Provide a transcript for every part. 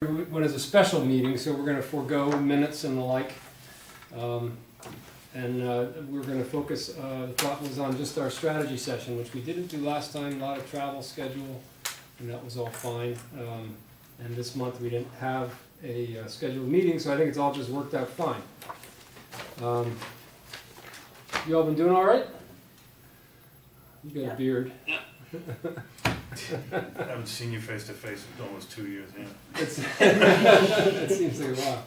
What is a special meeting, so we're going to forego minutes and the like. We're going to focus, the thought was on just our strategy session, which we didn't do last time, a lot of travel schedule, and that was all fine. And this month we didn't have a scheduled meeting, so I think it's all just worked out fine. You all been doing all right? You got a beard. I haven't seen you face to face in almost 2 years, yeah. It seems like a while.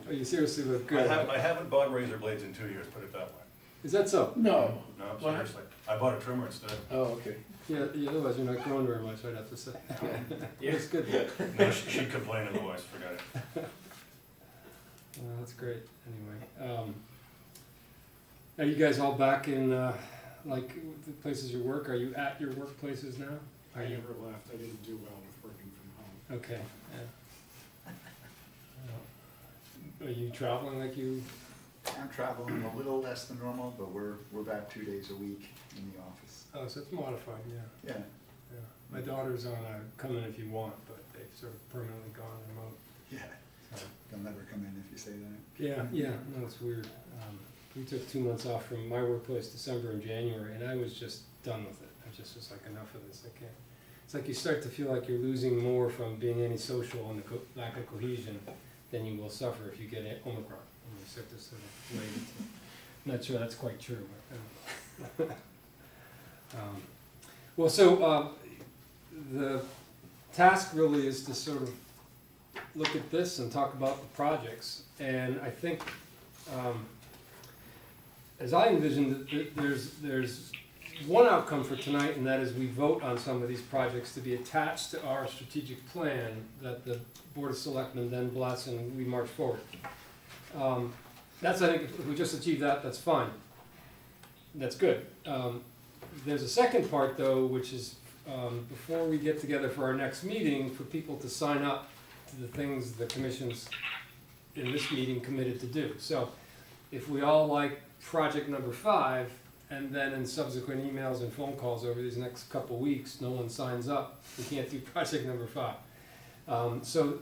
Oh, you seriously look good. I haven't bought razor blades in 2 years, put it that way. Is that so? No. No, What? seriously. I bought a trimmer instead. Oh, okay. Yeah, otherwise you're not growing very much, I'd have to say. Yeah. It's good. No, she'd complain otherwise, forget it. That's great, anyway. Are you guys all back in, like, the places you work? Are you at your workplaces now? I never left. I didn't do well with working from home. Okay, yeah. Are you traveling like you? I'm traveling a little less than normal, but we're back 2 days a week in the office. Oh, so it's modified, yeah. Yeah, Yeah. My daughter's on a come in if you want, but they've sort of permanently gone remote. yeah. So. They'll never come in if you say that. Yeah, no, it's weird. We took 2 months off from my workplace, December and January, and I was just done with it. I just was like, enough of this, I can't. It's like you start to feel like you're losing more from being antisocial and the lack of cohesion than you will suffer if you get Omicron. And you start to sort of wait into, I'm not sure that's quite true, but well, so the task really is to sort of look at this and talk about the projects. And I think, as I envisioned it, there's one outcome for tonight, and that is we vote on some of these projects to be attached to our strategic plan that the Board of Selectmen then bless and we march forward. That's, I think, if we just achieve that, that's fine. That's good. There's a second part, though, which is before we get together for our next meeting, for people to sign up to the things the commission's in this meeting committed to do. So if we all like project number 5, and then in subsequent emails and phone calls over these next couple weeks, no one signs up, we can't do project number 5. So,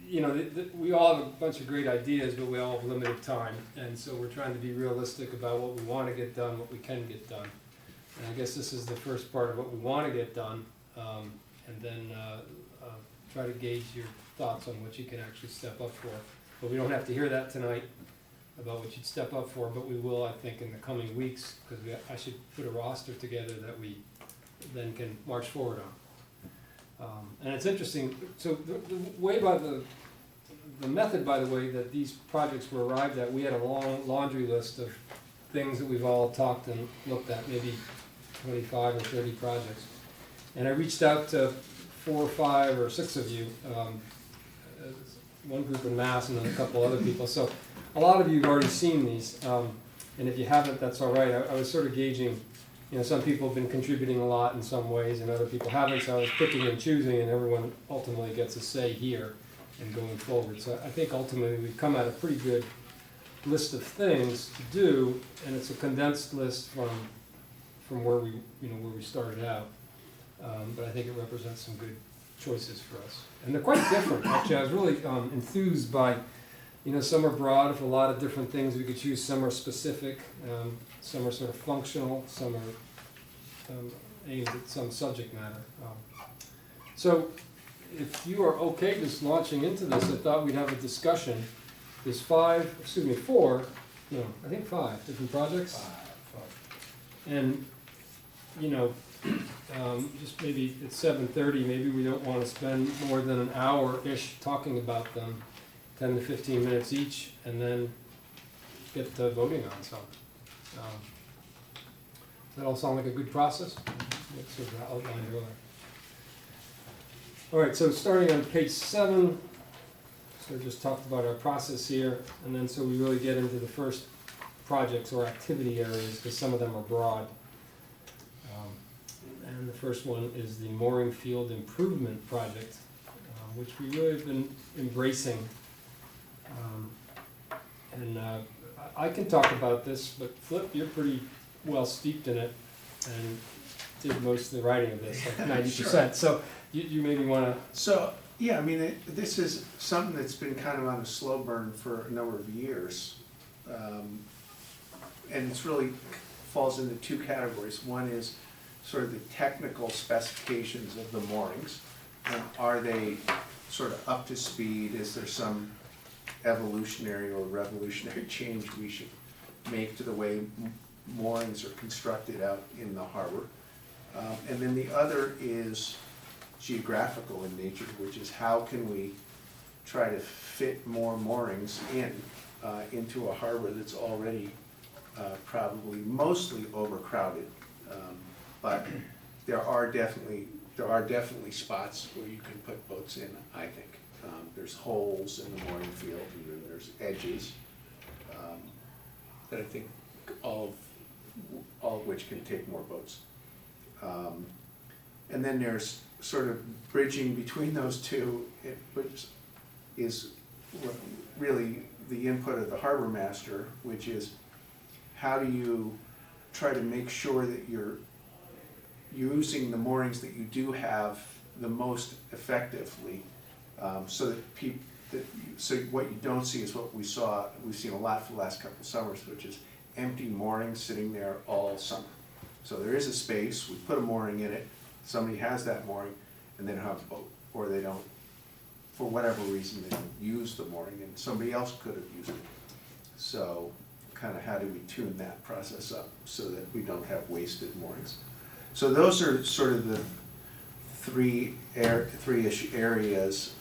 you know, we all have a bunch of great ideas, but we all have limited time, and so we're trying to be realistic about what we want to get done, what we can get done. And I guess this is the first part of what we want to get done, and then try to gauge your thoughts on what you can actually step up for. But we don't have to hear that tonight about what you'd step up for, but we will, I think, in the coming weeks, because I should put a roster together that we then can march forward on. And it's interesting, so the way by the method, by the way, that these projects were arrived at, we had a long laundry list of things that we've all talked and looked at, maybe 25 or 30 projects. And I reached out to 4 or 5 or 6 of you, one group in Mass and then a couple other people. So a lot of you have already seen these, and if you haven't, that's all right. I was sort of gauging, you know, some people have been contributing a lot in some ways and other people haven't, so I was picking and choosing, and everyone ultimately gets a say here and going forward. So I think ultimately we've come at a pretty good list of things to do, and it's a condensed list from where we, you know, where we started out. But I think it represents some good choices for us. And they're quite different, actually. I was really enthused by, you know, some are broad with a lot of different things we could choose. Some are specific, some are sort of functional, some are aimed at some subject matter. So if you are okay just launching into this, I thought we'd have a discussion. There's 4 different projects. 5. And, you know, just maybe it's 7:30, maybe we don't want to spend more than an hour-ish talking about them, 10 to 15 minutes each, and then get to voting on some. That all sound like a good process? That's sort of outlined earlier. All right, so starting on page 7, so we just talked about our process here, and then so we really get into the first projects or activity areas, because some of them are broad. And the first one is the mooring field improvement project, which we really have been embracing. I can talk about this, but Flip, you're pretty well steeped in it and did most of the writing of this, like 90%. Sure. So you maybe want to. So Yeah, I mean, this is something that's been kind of on a slow burn for a number of years. And it's really falls into two categories. One is sort of the technical specifications of the moorings. Are they sort of up to speed? Is there some evolutionary or revolutionary change we should make to the way moorings are constructed out in the harbor? And then the other is geographical in nature, which is how can we try to fit more moorings into a harbor that's already probably mostly overcrowded. But there are definitely spots where you can put boats in, I think. There's holes in the mooring field, and then there's edges that I think all of which can take more boats. And then there's sort of bridging between those two, which is really the input of the harbor master, which is how do you try to make sure that you're using the moorings that you do have the most effectively, so that so what you don't see is what we've seen a lot for the last couple of summers, which is empty moorings sitting there all summer. So there is a space, we put a mooring in it, somebody has that mooring, and they don't have a boat, or they don't, for whatever reason, they don't use the mooring, and somebody else could have used it. So kind of how do we tune that process up so that we don't have wasted moorings? So those are sort of the three-ish areas.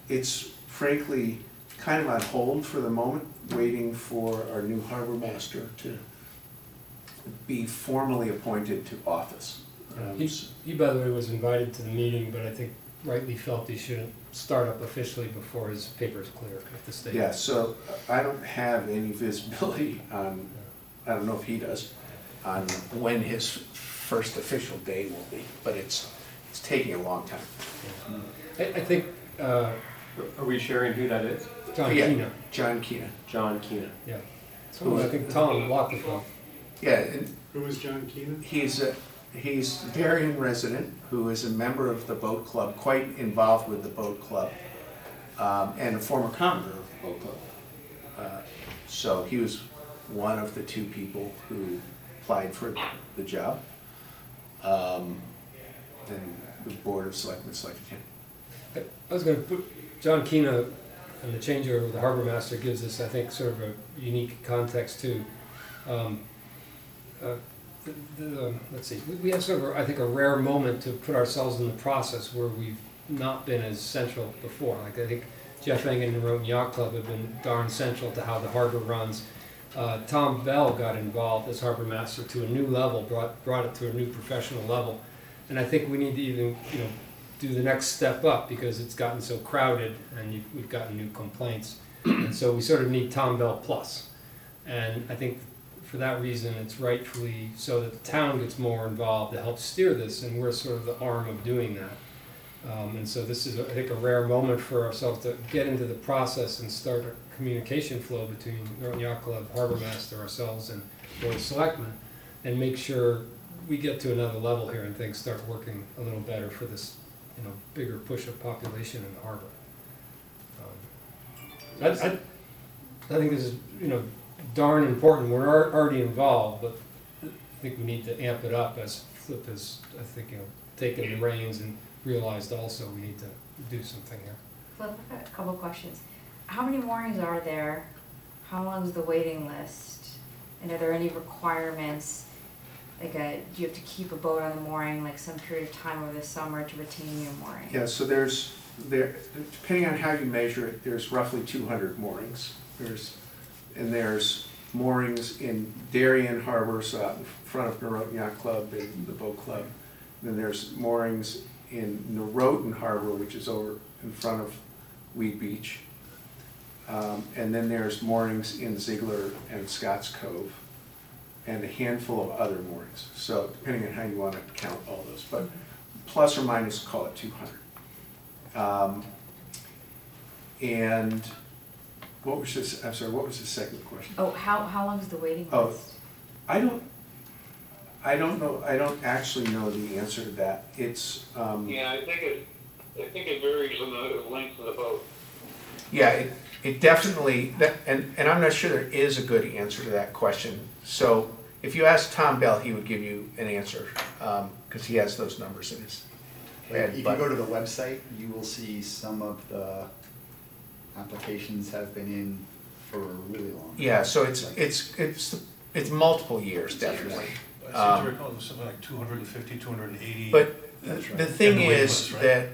It's frankly kind of on hold for the moment, waiting for our new harbor master to be formally appointed to office. He, by the way, was invited to the meeting, but I think rightly felt he shouldn't start up officially before his paper's clear with the state. Yeah, so I don't have any visibility on, I don't know if he does, on when his first official day will be, but it's taking a long time. I think Are we sharing who that is? John Yeah, Kena, John Kena. John Keenan. yeah. Someone I think Tom Lockwood from. Yeah, and Who is John Keenan? he's a Darien resident who is a member of the boat club, quite involved with the boat club, and a former commodore of the boat club. So he was one of the two people who applied for the job. Then the Board of Selectmen selected him. I was going to put John Kena and the changeover of the harbor master gives us, I think, sort of a unique context too. Let's see, we have sort of, I think, a rare moment to put ourselves in the process where we've not been as central before. Like I think Jeff Engen and Rome Yacht Club have been darn central to how the harbor runs. Tom Bell got involved as harbor master to a new level, brought it to a new professional level. And I think we need to even, do the next step up because it's gotten so crowded and we've gotten new complaints. And so we sort of need Tom Bell plus. And I think for that reason, it's rightfully so that the town gets more involved to help steer this, and we're sort of the arm of doing that. And so this is, I think, a rare moment for ourselves to get into the process and start a communication flow between Norton Yacht Club, Harbor Master, ourselves, and Board of Selectmen, and make sure we get to another level here and things start working a little better for this, bigger push of population in the harbor. I think this is, darn important. We're already involved, but I think we need to amp it up as Flip has, I think, taken the reins and realized also we need to do something here. Flip, I've got a couple questions. How many moorings are there? How long is the waiting list? And are there any requirements? Like, do you have to keep a boat on the mooring like some period of time over the summer to retain your mooring? Yeah, so depending on how you measure it, there's roughly 200 moorings. There's moorings in Darien Harbor, so out in front of Norotan Yacht Club and the boat club. Then there's moorings in Norotan Harbor, which is over in front of Weed Beach. And then there's moorings in Ziegler and Scotts Cove, and a handful of other moorings. So depending on how you want to count all those, but plus or minus, call it 200. And what was this? I'm sorry. What was the second question? Oh, how long is the waiting Oh. list? I don't know. I don't actually know the answer to that. It's Yeah, I think I think it varies on the length of the boat. Yeah, it definitely, and I'm not sure there is a good answer to that question. So if you ask Tom Bell, he would give you an answer, because he has those numbers in his head. If you But- go to the website, you will see some of the applications have been in for a really long. Yeah, so it's multiple years, definitely. I seem to recall it was something like 250, 280. But That's right. the thing And is weightless, right?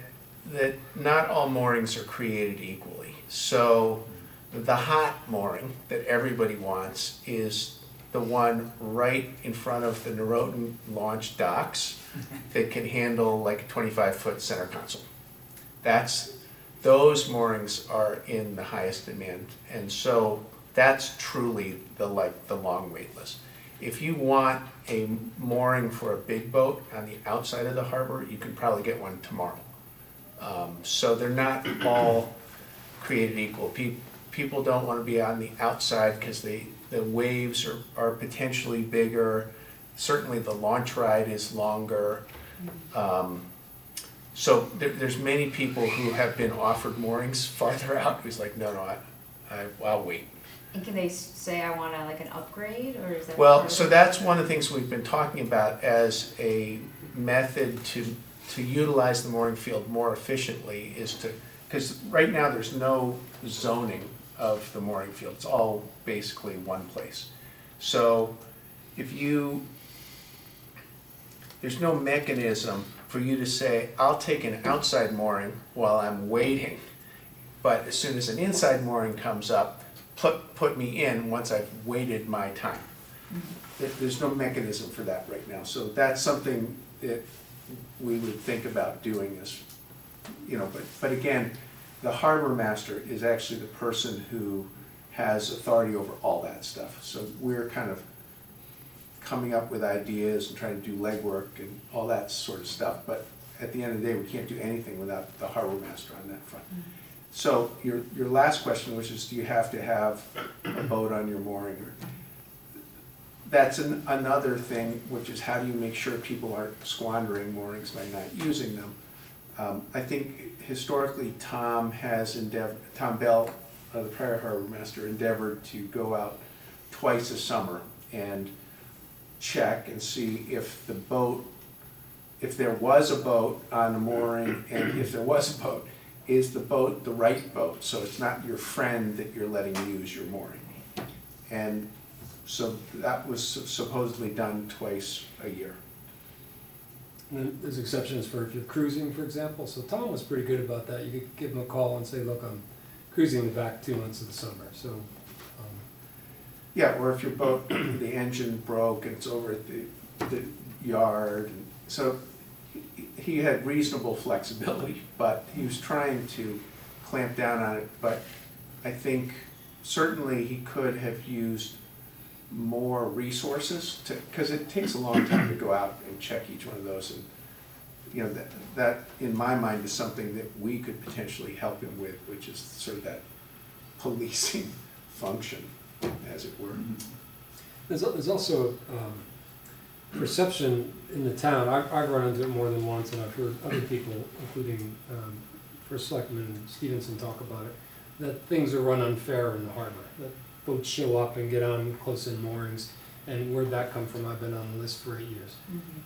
that not all moorings are created equally. So the hot mooring that everybody wants is the one right in front of the Norotan launch docks that can handle like a 25-foot center console. Those moorings are in the highest demand, and so that's truly the long wait list. If you want a mooring for a big boat on the outside of the harbor, you can probably get one tomorrow. So they're not all created equal. People don't want to be on the outside because the waves are potentially bigger. Certainly the launch ride is longer. So there's many people who have been offered moorings farther out who's like, no, I'll wait. And can they say I want like an upgrade, or is that? Well, part of so it? that's one of the things we've been talking about as a method to utilize the mooring field more efficiently is to, because right now there's no zoning of the mooring field. It's all basically one place. So there's no mechanism for you to say, I'll take an outside mooring while I'm waiting, but as soon as an inside mooring comes up, put me in once I've waited my time. There's no mechanism for that right now, so that's something that we would think about doing is, but again, the harbor master is actually the person who has authority over all that stuff. So we're kind of coming up with ideas and trying to do legwork and all that sort of stuff, but at the end of the day, we can't do anything without the harbor master on that front. So your last question, which is, do you have to have a boat on your mooring? That's another thing, which is how do you make sure people aren't squandering moorings by not using them? I think historically Tom Bell, the prior harbor master, endeavored to go out twice a summer and check and see if there was a boat on a mooring, and if there was a boat, is the boat the right boat? So it's not your friend that you're letting use your mooring. And so that was supposedly done twice a year. And then there's exceptions for if you're cruising, for example. So Tom was pretty good about that. You could give him a call and say, look, I'm cruising the back 2 months of the summer. So, Yeah, or if your boat, the engine broke and it's over at the yard. And so he had reasonable flexibility, but he was trying to clamp down on it. But I think certainly he could have used more resources because it takes a long time to go out and check each one of those. And that in my mind is something that we could potentially help him with, which is sort of that policing function, as it were. there's also perception in the town. I've run into it more than once, and I've heard other people, including First Selectman Stevenson, talk about it, that things are run unfair in the harbor. That boats show up and get on close-in moorings, and where'd that come from? I've been on the list for 8 years.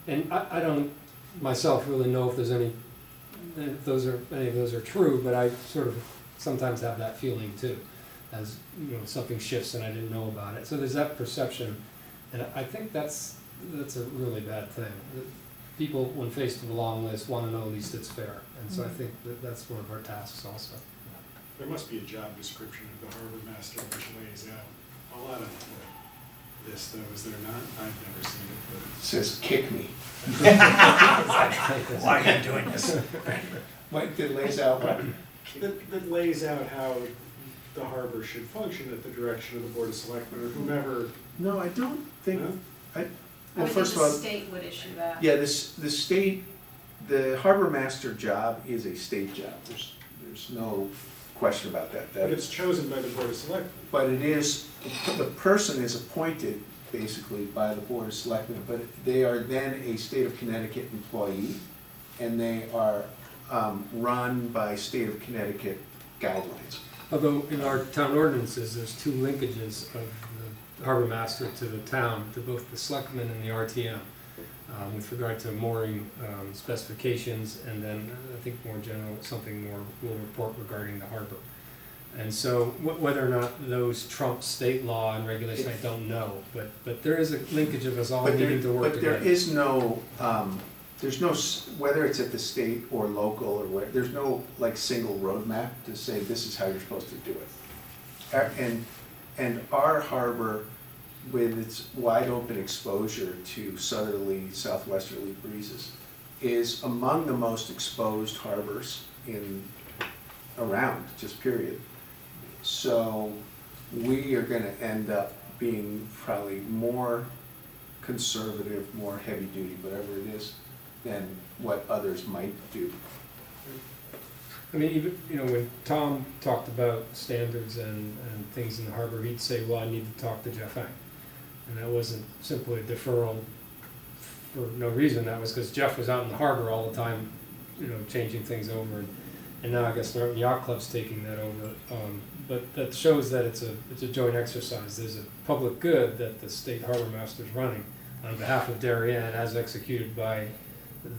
And I don't myself really know if any of those are true, but I sort of sometimes have that feeling too, as something shifts and I didn't know about it. So there's that perception, and I think that's a really bad thing. People, when faced with a long list, want to know at least it's fair, and so I think that's one of our tasks also. There must be a job description of the harbor master which lays out a lot of this, though, is there not? I've never seen it, but It says, kick me. Why are you doing this? What, that lays out what? that lays out how the harbor should function at the direction of the Board of Selectmen or whomever. No, I don't think, No? well, I would first of think all, the state would issue that. yeah, the harbor master job is a state job. There's no question about that. But it's chosen by the Board of Selectmen. But it is, the person is appointed basically by the Board of Selectmen, but they are then a state of Connecticut employee, and they are run by state of Connecticut guidelines. Although in our town ordinances, there's two linkages of the harbor master to the town, to both the selectmen and the RTM, with regard to mooring specifications, and then I think more general, something more will report regarding the harbor. And so whether or not those trump state law and regulation, I don't know, but there is a linkage of us all needing to work together. But there is no, there's no, whether it's at the state or local or where, there's no like single roadmap to say this is how you're supposed to do it. And our harbor, with its wide open exposure to southerly, southwesterly breezes, is among the most exposed harbors around, just period. So we are gonna end up being probably more conservative, more heavy duty, whatever it is, than what others might do. I mean, even, when Tom talked about standards and things in the harbor, he'd say, well, I need to talk to Jeff Eng. And that wasn't simply a deferral for no reason, that was because Jeff was out in the harbor all the time, changing things over. And now I guess Norton Yacht Club's taking that over. But that shows that it's a joint exercise. There's a public good that the state harbor master's running on behalf of Darien as executed by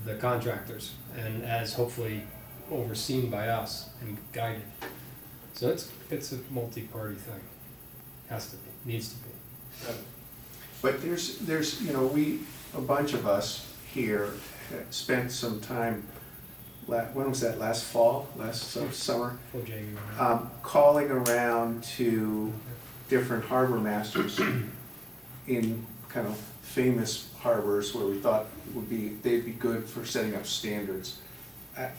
the contractors and as hopefully overseen by us and guided. So it's a multi-party thing. Has to be, needs to be. But there's a bunch of us here spent some time, when was that, last fall, summer? Before January. Calling around to different harbor masters in kind of famous harbors where we thought they'd be good for setting up standards.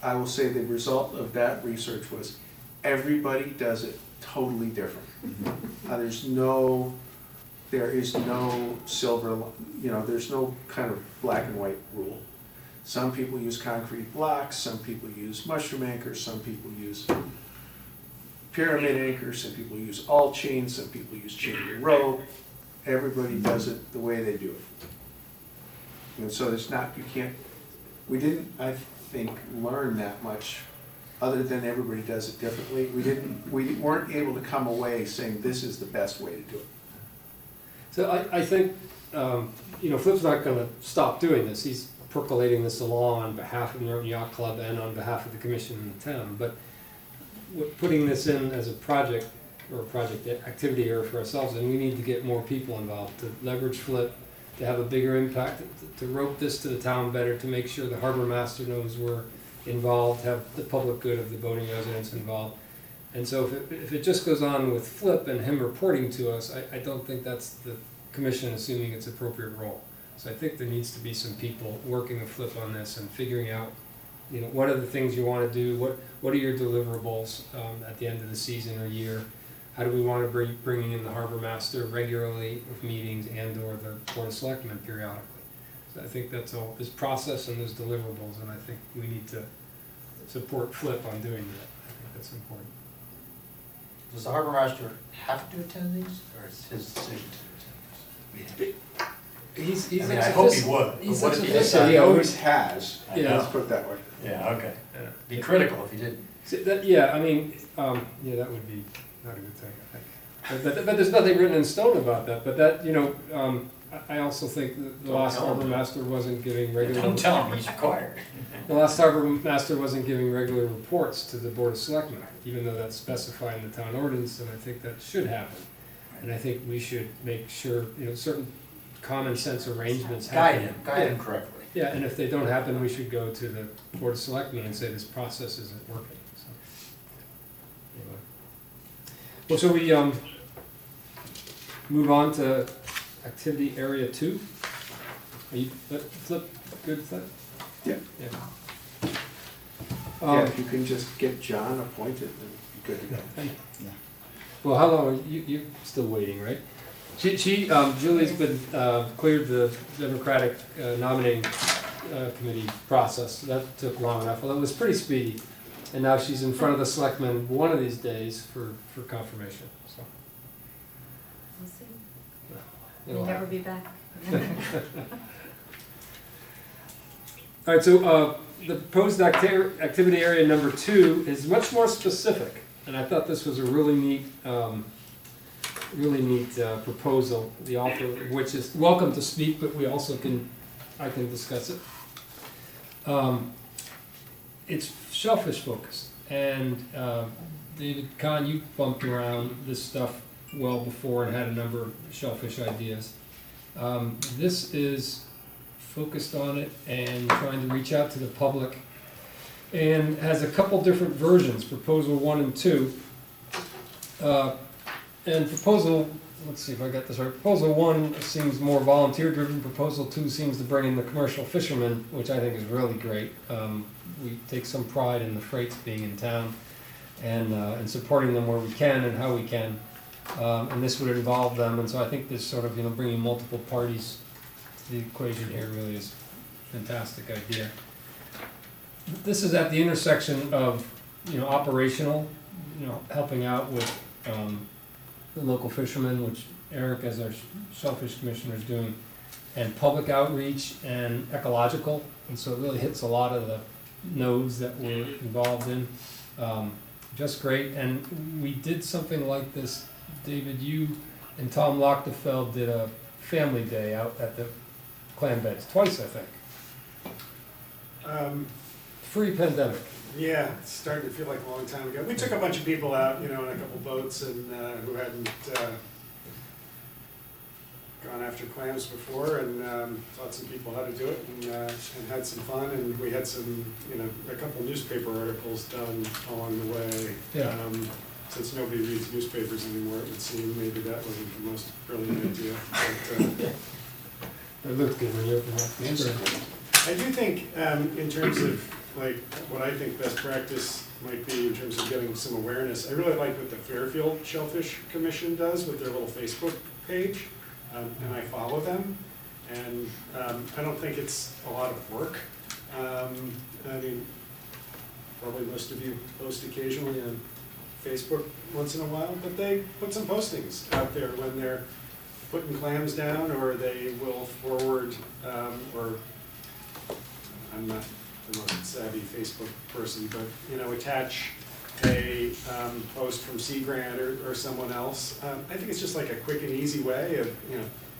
I will say the result of that research was everybody does it totally different. There is no silver, there's no kind of black and white rule. Some people use concrete blocks, some people use mushroom anchors, some people use pyramid anchors, some people use all chains, some people use chain and rope. Everybody does it the way they do it. And so we didn't, I think, learn that much other than everybody does it differently. We weren't able to come away saying this is the best way to do it. So I think, Flip's not gonna stop doing this. He's percolating this along on behalf of the Norton Yacht Club and on behalf of the commission and the town. But putting this in as a project or a project activity area for ourselves, and we need to get more people involved to leverage Flip, to have a bigger impact, to rope this to the town better, to make sure the harbor master knows we're involved, have the public good of the boating residents involved. And so if it just goes on with Flip and him reporting to us, I don't think that's the commission assuming its appropriate role. So I think there needs to be some people working with Flip on this and figuring out, what are the things you want to do, what are your deliverables at the end of the season or year? How do we want to bringing in the harbor master regularly with meetings and or the board of selectmen periodically? So I think that's all, there's process and there's deliverables, and I think we need to support Flip on doing that. I think that's important. Does the harbor master have to attend these, or is his decision to attend these? He's I mean, I hope he would, but he's what if he ex officio. decides? He always has, I Yeah. let's put it that way. Yeah, okay. Yeah. Be critical if he didn't. So that, yeah, I mean, that would be not a good thing, I think. But there's nothing written in stone about that. But that, I also think the Don't last tell him. harbor master wasn't giving regular. Don't tell him he's required. The last harbor master wasn't giving regular reports to the board of selectmen, even though that's specified in the town ordinance, and I think that should happen. And I think we should make sure, certain common sense arrangements happen. Guide him correctly. Yeah, and if they don't happen, we should go to the board of selectmen and say this process isn't working, so. Anyway. Well, shall we, move on to activity area 2? Are you, Flip, good, Flip? Yeah. Yeah. Yeah, if you can just get John appointed, then you're good to go. Well, how long, you're still waiting, right? Julie's been, cleared the Democratic nominating committee process. That took long enough, although it was pretty speedy. And now she's in front of the selectmen one of these days for confirmation, so. We'll see. it'll May never happen. be back. All right, so the proposed activity area number 2 is much more specific, and I thought this was a really neat proposal. The author of which is welcome to speak, but I can discuss it. It's shellfish focused, and David Comm, you bumped around this stuff well before and had a number of shellfish ideas. This is focused on it and trying to reach out to the public, and has a couple different versions, proposal 1 and 2. And proposal, let's see if I got this right, proposal 1 seems more volunteer driven, proposal 2 seems to bring in the commercial fishermen, which I think is really great. We take some pride in the freights being in town, and supporting them where we can and how we can. And this would involve them, and so I think this sort of, bringing multiple parties to the equation here really is a fantastic idea. This is at the intersection of, operational, helping out with the local fishermen, which Eric, as our shellfish commissioner, is doing, and public outreach and ecological, and so it really hits a lot of the nodes that we're involved in. Just great, and we did something like this. David, you and Tom Lochtefeld did a family day out at the clam beds, twice I think. Pre-pandemic. Yeah, it's starting to feel like a long time ago. We took a bunch of people out, in a couple boats, and who hadn't gone after clams before, and taught some people how to do it, and had some fun. And we had some, a couple newspaper articles done along the way. Yeah. Since nobody reads newspapers anymore, it would seem maybe that wasn't the most brilliant idea. But, It looked good when you opened up the internet. I do think, in terms of like what I think best practice might be in terms of getting some awareness, I really like what the Fairfield Shellfish Commission does with their little Facebook page, and I follow them. And I don't think it's a lot of work. I mean, probably most of you post occasionally on Facebook once in a while, but they put some postings out there when they're putting clams down, or they will forward, or I'm not the most savvy Facebook person, but attach a post from Sea Grant or someone else. I think it's just like a quick and easy way of,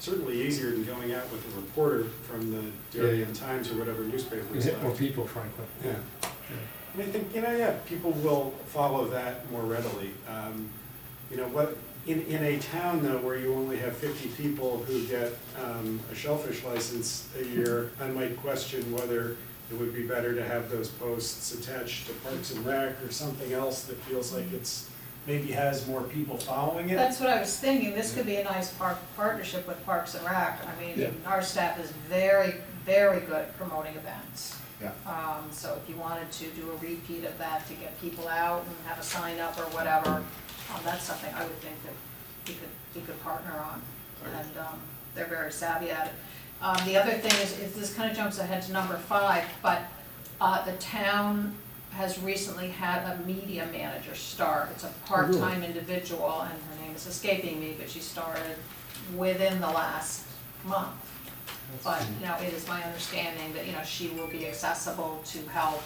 certainly easier than going out with a reporter from the Darien Times or whatever newspaper You is hit left. more people, frankly. Yeah. And I think, people will follow that more readily. In a town though, where you only have 50 people who get a shellfish license a year, I might question whether it would be better to have those posts attached to Parks and Rec or something else that feels like it's, maybe has more people following it. That's what I was thinking, this could be a nice partnership with Parks and Rec. I mean, our staff is very, very good at promoting events. Yeah. So if you wanted to do a repeat of that to get people out and have a sign up or whatever, that's something I would think that we could partner on. And they're very savvy at it. The other thing is this kind of jumps ahead to number 5, but the town has recently had a media manager start. It's a part-time individual, and her name is escaping me, but she started within the last month. But, it is my understanding that, she will be accessible to help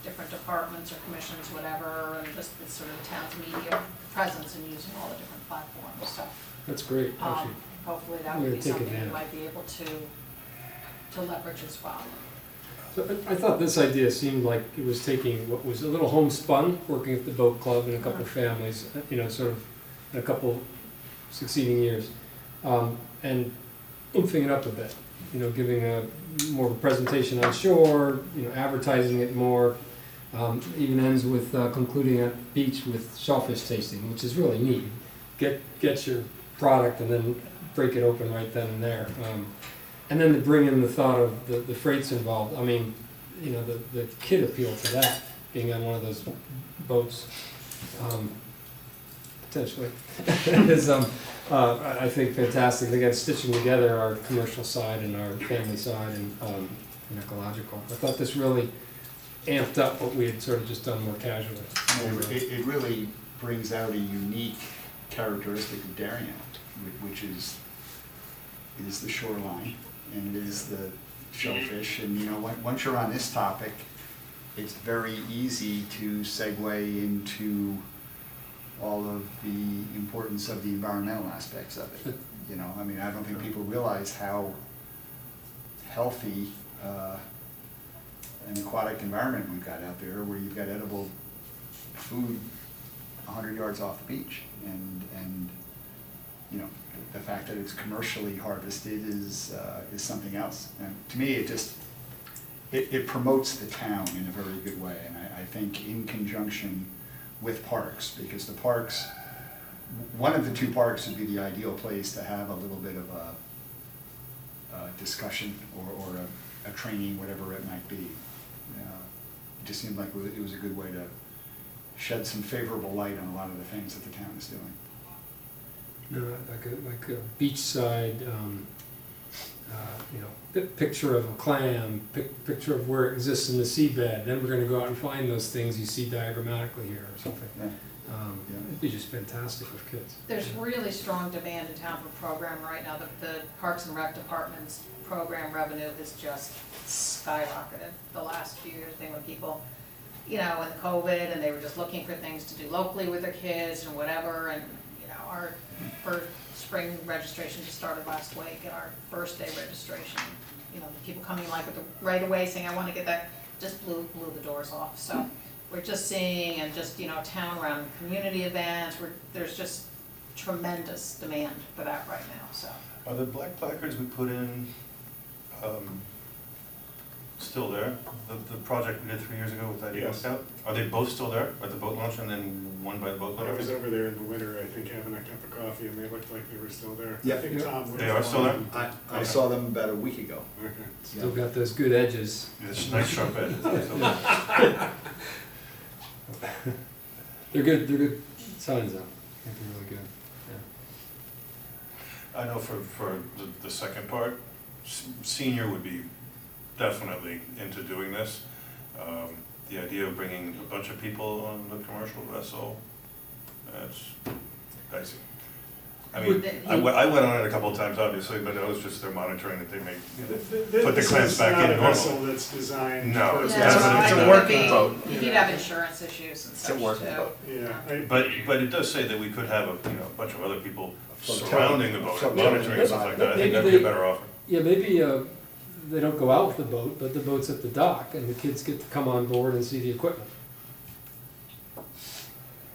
different departments or commissions, whatever, and just the sort of town's media presence and using all the different platforms, so. That's great, actually. Hopefully that I'm would gonna be take something we advantage. might be able to leverage as well. So I thought this idea seemed like it was taking what was a little homespun, working at the boat club and a couple of families, sort of in a couple succeeding years, and oomphing it up a bit, giving more of a presentation on shore, advertising it more, even ends with concluding at beach with shellfish tasting, which is really neat. Get your product and then break it open right then and there. And then to bring in the thought of the freights involved, I mean, the kid appeal to that, being on one of those boats, potentially, is, I think, fantastic. Again, stitching together our commercial side and our family side and ecological. I thought this really amped up what we had sort of just done more casually. It really brings out a unique characteristic of Darien, which is the shoreline, and it is the shellfish. And once you're on this topic, it's very easy to segue into all of the importance of the environmental aspects of it. You know, I mean, I don't think people realize how healthy an aquatic environment we've got out there, where you've got edible food 100 yards off the beach, and you know, the fact that it's commercially harvested is something else. And to me, it promotes the town in a very good way, and I think in conjunction with parks, because the parks, one of the two parks would be the ideal place to have a little bit of a discussion or a training, whatever it might be. It just seemed like it was a good way to shed some favorable light on a lot of the things that the town is doing. No, like a beachside, picture of a clam, picture of where it exists in the seabed. Then we're going to go out and find those things you see diagrammatically here or something. Yeah. It'd be just fantastic with kids. There's really strong demand in town for program right now. The Parks and Rec Department's program revenue has just skyrocketed the last few years. When people, in COVID, and they were just looking for things to do locally with their kids and whatever, and, our first spring registration just started last week, and our first day registration, the people coming like with the right away saying, I want to get that, just blew the doors off. So we're just seeing, and just, town around community events, there's just tremendous demand for that right now, so. Are the black placards we put in still there? The project we did 3 years ago with Adv Yes. Comm? Are they both still there at the boat launch, and then one by the boat I launch? was over there in the winter, I think, having a cup of coffee, and they looked like they were still there. Yeah. I think Tom was They are still there? I saw them about a week ago. Okay. Still got those good edges. It's nice sharp edges. They're good signs though. I think they're really good. I know for the second part, senior would be definitely into doing this. The idea of bringing a bunch of people on the commercial vessel, that's dicey. I mean, I went on it a couple of times, obviously, but it was just they're monitoring that they make, put the clamps back in This is not a normal. vessel that's designed. No, for- it's No, definitely I not. think working it'd be- boat. You'd have insurance issues and It's a such working too. boat. Yeah. But it does say that we could have a bunch of other people Flotility. surrounding the boat, Flotility. monitoring and stuff like that. I think Maybe that'd be a they- better offer. Yeah, maybe they don't go out with the boat, but the boat's at the dock, and the kids get to come on board and see the equipment.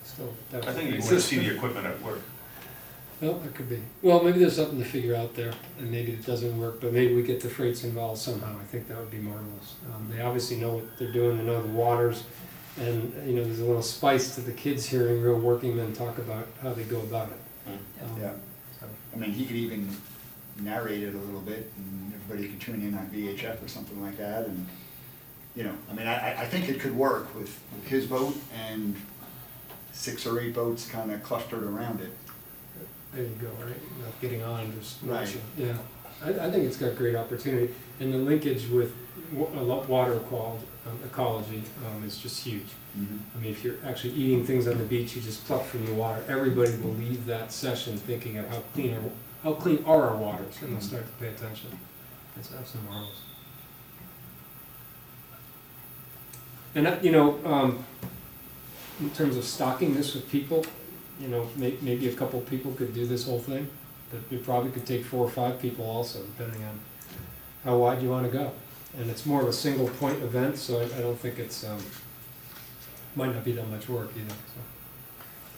Still, I think you want to see the equipment at work. Well, that could be. Well, maybe there's something to figure out there, and maybe it doesn't work, but maybe we get the freights involved somehow. I think that would be marvelous. They obviously know what they're doing, they know the waters, and, there's a little spice to the kids hearing real working men talk about how they go about it. Yeah. So, I mean, he could even narrate it a little bit, and everybody could tune in on VHF or something like that, and, I think it could work with his boat and 6 or 8 boats kind of clustered around it. There you go, right? Not getting on, just Right. watching. Yeah, I think it's got great opportunity, and the linkage with water ecology is just huge. I mean, if you're actually eating things on the beach, you just pluck from the water. Everybody will leave that session thinking of how clean are our waters, and they'll start to pay attention. It's absolutely marvelous. And in terms of stocking this with people, maybe a couple people could do this whole thing, but it probably could take 4 or 5 people also, depending on how wide you want to go. And it's more of a single point event, so I don't think it's might not be that much work either. So.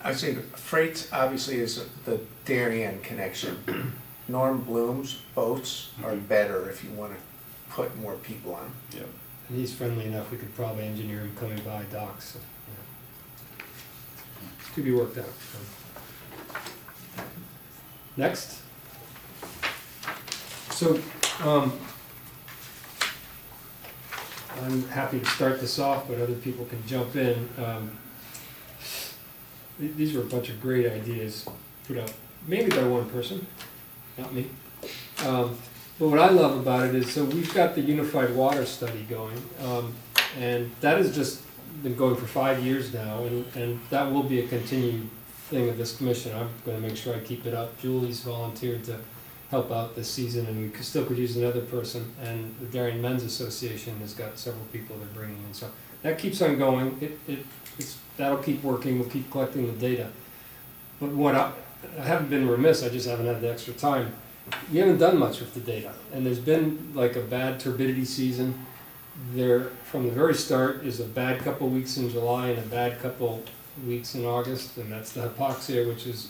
I would say freight obviously is the Darien connection. Norm Bloom's boats are better if you want to put more people on. Yeah. And he's friendly enough, we could probably engineer him coming by docks. So, to be worked out. So. Next. So, I'm happy to start this off, but other people can jump in. These were a bunch of great ideas put out, maybe by one person, not me. But what I love about it is, so we've got the Unified Water Study going, and that has just been going for 5 years now, and that will be a continued thing of this commission. I'm going to make sure I keep it up. Julie's volunteered to help out this season, and we still could use another person, and the Darien Men's Association has got several people they're bringing in. So that keeps on going, that'll keep working, we'll keep collecting the data. But what I haven't been remiss, I just haven't had the extra time, we haven't done much with the data, and there's been like a bad turbidity season. There, from the very start, is a bad couple weeks in July and a bad couple weeks in August, and that's the hypoxia, which is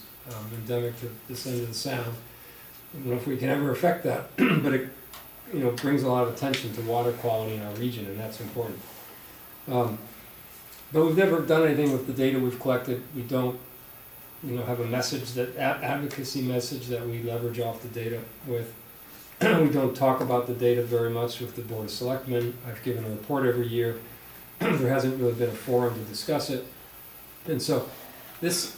endemic to this end of the sound. I don't know if we can ever affect that, but it, brings a lot of attention to water quality in our region, and that's important. But we've never done anything with the data we've collected. We don't, have a message advocacy message that we leverage off the data with. We don't talk about the data very much with the Board of Selectmen. I've given a report every year. There hasn't really been a forum to discuss it. And so this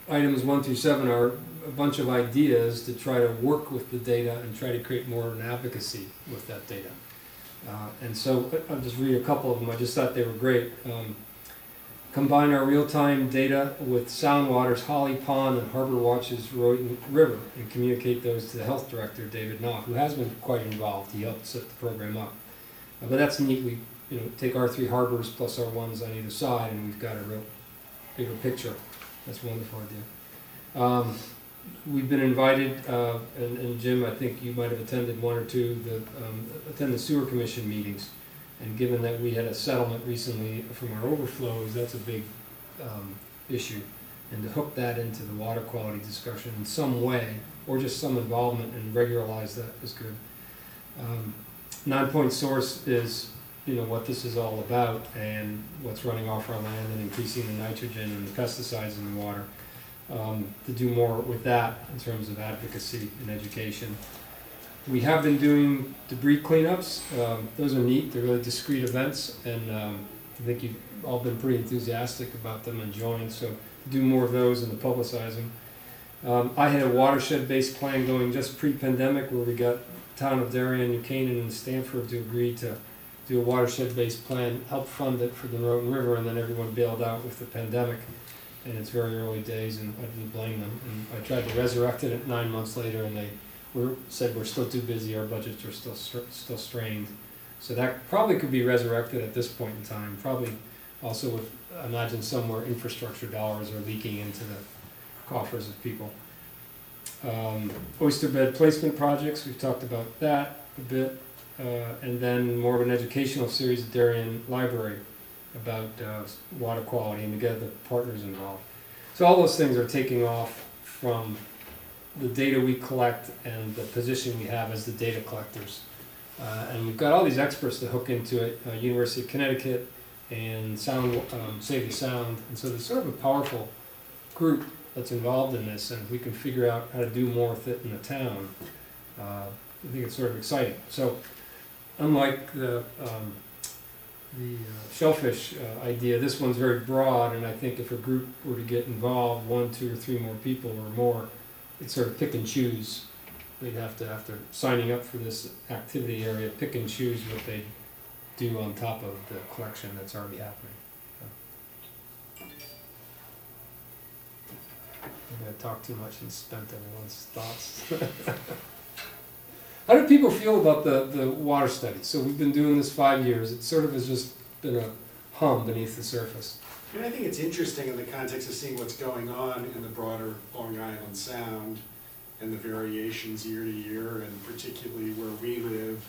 items 1 through 7 are a bunch of ideas to try to work with the data and try to create more of an advocacy with that data. And so I'll just read a couple of them. I just thought they were great. Combine our real-time data with Soundwater's Holly Pond and Harbor Watch's Royden River and communicate those to the health director, David Knopf, who has been quite involved. He helped set the program up. But that's neat. We take our 3 harbors plus our ones on either side, and we've got a real bigger picture. That's a wonderful idea. We've been invited, and Jim, I think you might have attended 1 or 2, attend the sewer commission meetings. And given that we had a settlement recently from our overflows, that's a big issue. And to hook that into the water quality discussion in some way, or just some involvement and regularize that is good. 9-point source is, what this is all about and what's running off our land and increasing the nitrogen and the pesticides in the water. To do more with that in terms of advocacy and education. We have been doing debris cleanups. Those are neat. They're really discrete events, and I think you've all been pretty enthusiastic about them and joined. So do more of those and to publicize them. I had a watershed-based plan going just pre-pandemic, where we got town of Darien, New Canaan, and Stanford to agree to do a watershed-based plan, help fund it for the Roten River, and then everyone bailed out with the pandemic. And it's very early days, and I didn't blame them. And I tried to resurrect it 9 months later, and they said we're still too busy, our budgets are still strained. So that probably could be resurrected at this point in time. Probably also with, imagine somewhere infrastructure dollars are leaking into the coffers of people. Oyster bed placement projects, we've talked about that a bit. And then more of an educational series at Darien Library about water quality, and to get the partners involved. So all those things are taking off from the data we collect and the position we have as the data collectors. And we've got all these experts to hook into it, University of Connecticut and Save the Sound. And so there's sort of a powerful group that's involved in this, and if we can figure out how to do more with it in the town, I think it's sort of exciting. So unlike the shellfish idea, this one's very broad, and I think if a group were to get involved, 1, 2, or 3 more people or more, it's sort of pick and choose. They'd have to, after signing up for this activity area, pick and choose what they do on top of the collection that's already happening. Maybe I talked too much and spent everyone's thoughts. How do people feel about the water study? So we've been doing this 5 years. It sort of has just been a hum beneath the surface. I think it's interesting in the context of seeing what's going on in the broader Long Island Sound and the variations year to year, and particularly where we live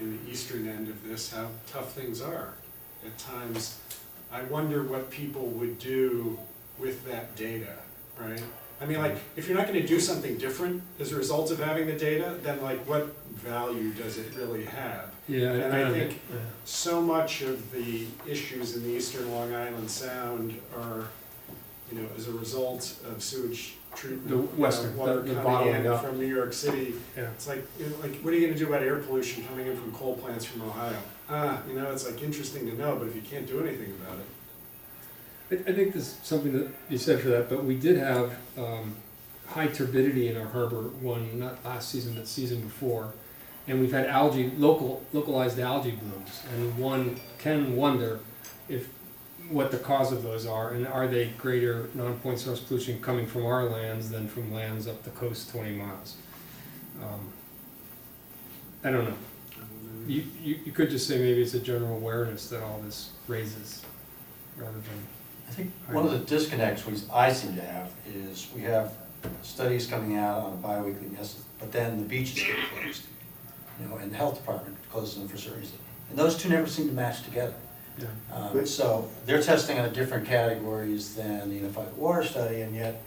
in the eastern end of this, how tough things are at times. I wonder what people would do with that data, right? I mean, like, if you're not gonna do something different as a result of having the data, then like, what value does it really have? Yeah, And I think so much of the issues in the eastern Long Island Sound are, as a result of sewage treatment. The western, water the coming bottling in up. from New York City. Yeah. It's like, what are you gonna do about air pollution coming in from coal plants from Ohio? It's like interesting to know, but if you can't do anything about it. I think there's something that you said for that, but we did have high turbidity in our harbor one, not last season, but season before. And we've had localized algae blooms, and one can wonder what the cause of those are, and are they greater non-point source pollution coming from our lands than from lands up the coast 20 miles? I don't know. You could just say maybe it's a general awareness that all this raises, rather than, I think one of the disconnects I seem to have is we have studies coming out on a bi-weekly basis, but then the beaches get closed. And the health department closes them for certain reasons. And those two never seem to match together. yeah. So they're testing on different categories than the Unified Water Study, and yet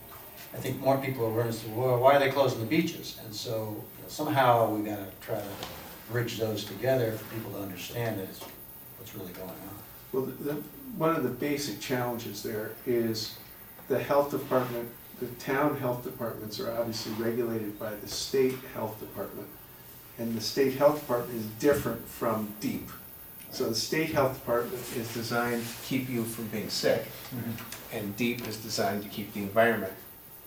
I think more people are learning, well, why are they closing the beaches? And so somehow we gotta try to bridge those together for people to understand that it's what's really going on. Well, one of the basic challenges there is the health department, the town health departments are obviously regulated by the state health department. And the state health department is different from DEEP. So the state health department is designed to keep you from being sick, and DEEP is designed to keep the environment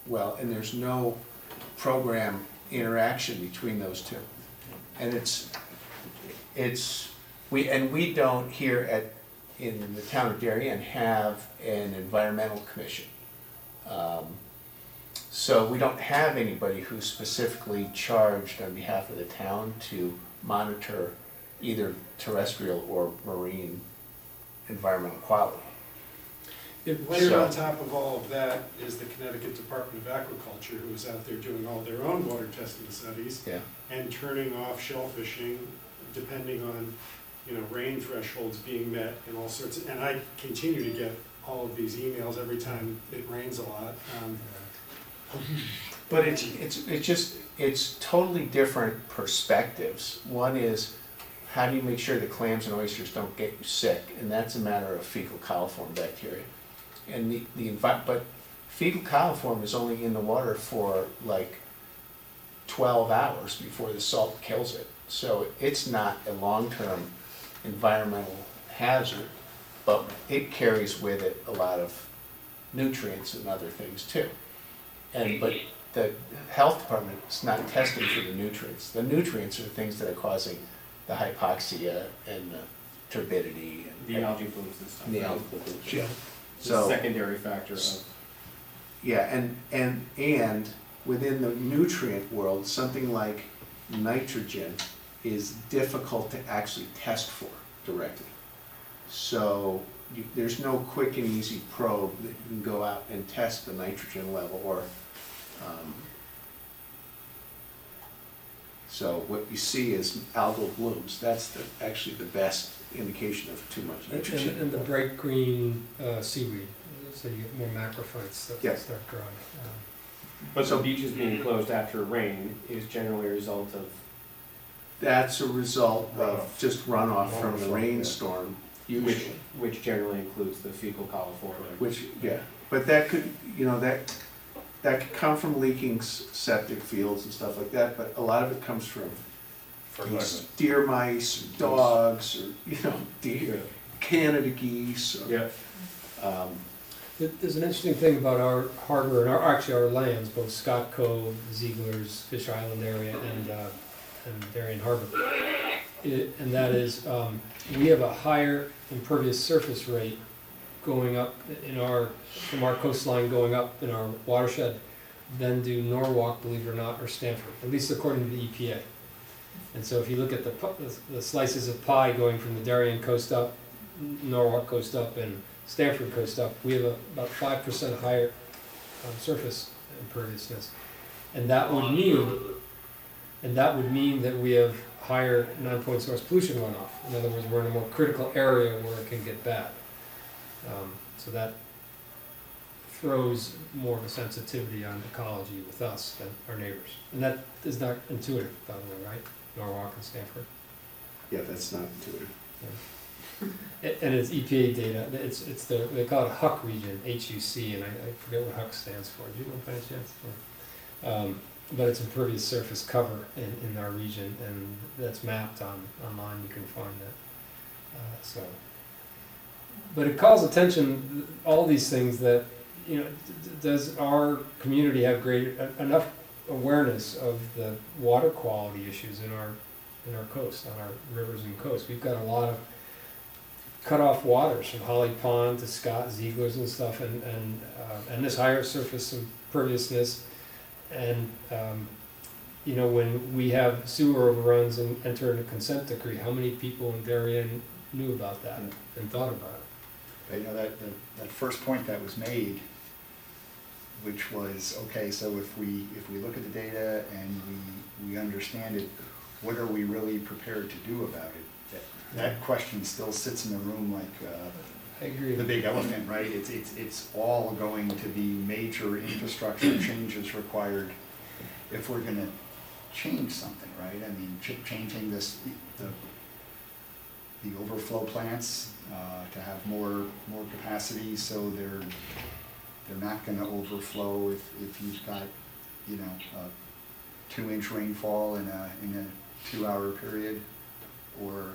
well, and there's no program interaction between those two. And we don't here in the town of Darien have an environmental commission. So we don't have anybody who's specifically charged on behalf of the town to monitor either terrestrial or marine environmental quality. Layered So- on top of all of that is the Connecticut Department of Agriculture, who is out there doing all their own water testing studies Yeah. and turning off shellfishing depending on, rain thresholds being met and all sorts of, and I continue to get all of these emails every time it rains a lot. But it's totally different perspectives. One is, how do you make sure the clams and oysters don't get you sick? And that's a matter of fecal coliform bacteria. And but fecal coliform is only in the water for like 12 hours before the salt kills it. So it's not a long-term environmental hazard, but it carries with it a lot of nutrients and other things too. But the health department is not testing for the nutrients. The nutrients are the things that are causing the hypoxia and the turbidity. The algae blooms and stuff. The right? algae blooms, yeah. It's a So, secondary factor of, yeah, and within the nutrient world, something like nitrogen is difficult to actually test for directly. So there's no quick and easy probe that you can go out and test the nitrogen level or so what you see is algal blooms. That's actually the best indication of too much nitrogen. And the bright green seaweed, so you get more macrophytes that Yeah. start growing. but the beaches being closed after rain is generally a result of, That's a result of Runoff. just runoff from the Runoff, yeah. rainstorm, usually. which generally includes the fecal coliform. But that could, that could come from leaking septic fields and stuff like that, but a lot of it comes from Fertilizer. deer mice, or dogs, or, deer, Canada geese. Or, Yeah. There's an interesting thing about our harbor and our lands, both Scott Cove, Ziegler's Fish Island area, and Darien Harbor. And that is, we have a higher impervious surface rate going up from our coastline going up in our watershed than do Norwalk, believe it or not, or Stanford, at least according to the EPA. And so if you look at the slices of pie going from the Darien coast up, Norwalk coast up, and Stanford coast up, we have about 5% higher surface imperviousness. And that would mean that we have higher non-point source pollution runoff. In other words, we're in a more critical area where it can get bad. So that throws more of a sensitivity on ecology with us than our neighbors. And that is not intuitive, by the way, right? Norwalk and Stanford. Yeah, that's not intuitive. And it's EPA data. They call it a HUC region, HUC, and I forget what HUC stands for. Do you know by any chance? But it's impervious surface cover in our region, and that's mapped online. You can find that. But it calls attention, all these things that, does our community have enough awareness of the water quality issues in our coast, on our rivers and coast? We've got a lot of cut off waters from Holly Pond to Scott, Ziegler's and stuff, and this higher surface imperviousness, and you know, when we have sewer overruns and enter into consent decree, how many people in Darien knew about that and thought about it? But, you know, that first point that was made, which was, okay, so if we look at the data and we understand it, what are we really prepared to do about it? That question still sits in the room like I agree. the big elephant, right? It's all going to be major infrastructure changes required if we're gonna change something, right? I mean, changing the overflow plants to have more capacity, so they're not gonna overflow if you've got, you know, a 2-inch rainfall in a 2-hour period, or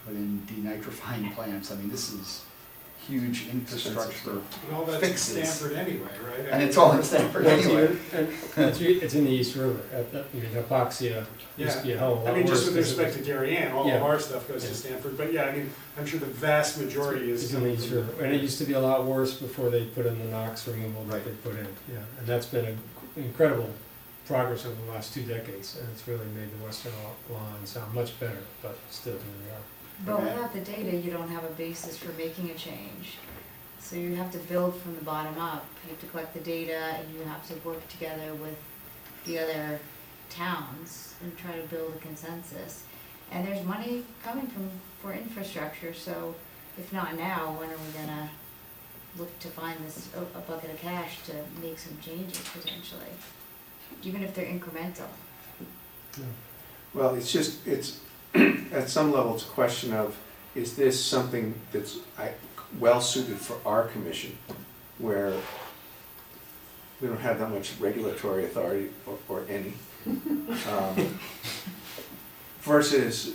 put in denitrifying plants. I mean, this is huge infrastructure And all that's in fixes. Stanford anyway, right? And it's all in Stanford Well, anyway. it's in the East River. I mean, hypoxia used to be a hell of a lot I mean, just worse with because respect to Darien, all Yeah. of our stuff goes Yeah. to Stanford, but yeah, I mean, I'm sure the vast majority is It's in the East River, and it used to be a lot worse before they put in the NOx removal that Right. they put in, yeah. And that's been an incredible progress over the last 2 decades, and it's really made the Western line sound much better, but still, here we are. But without the data, you don't have a basis for making a change. So you have to build from the bottom up. You have to collect the data and you have to work together with the other towns and try to build a consensus. And there's money coming for infrastructure, so if not now, when are we gonna look to find a bucket of cash to make some changes potentially? Even if they're incremental. Well, it's, at some level, it's a question of, is this something that's well-suited for our commission, where we don't have that much regulatory authority, or any, versus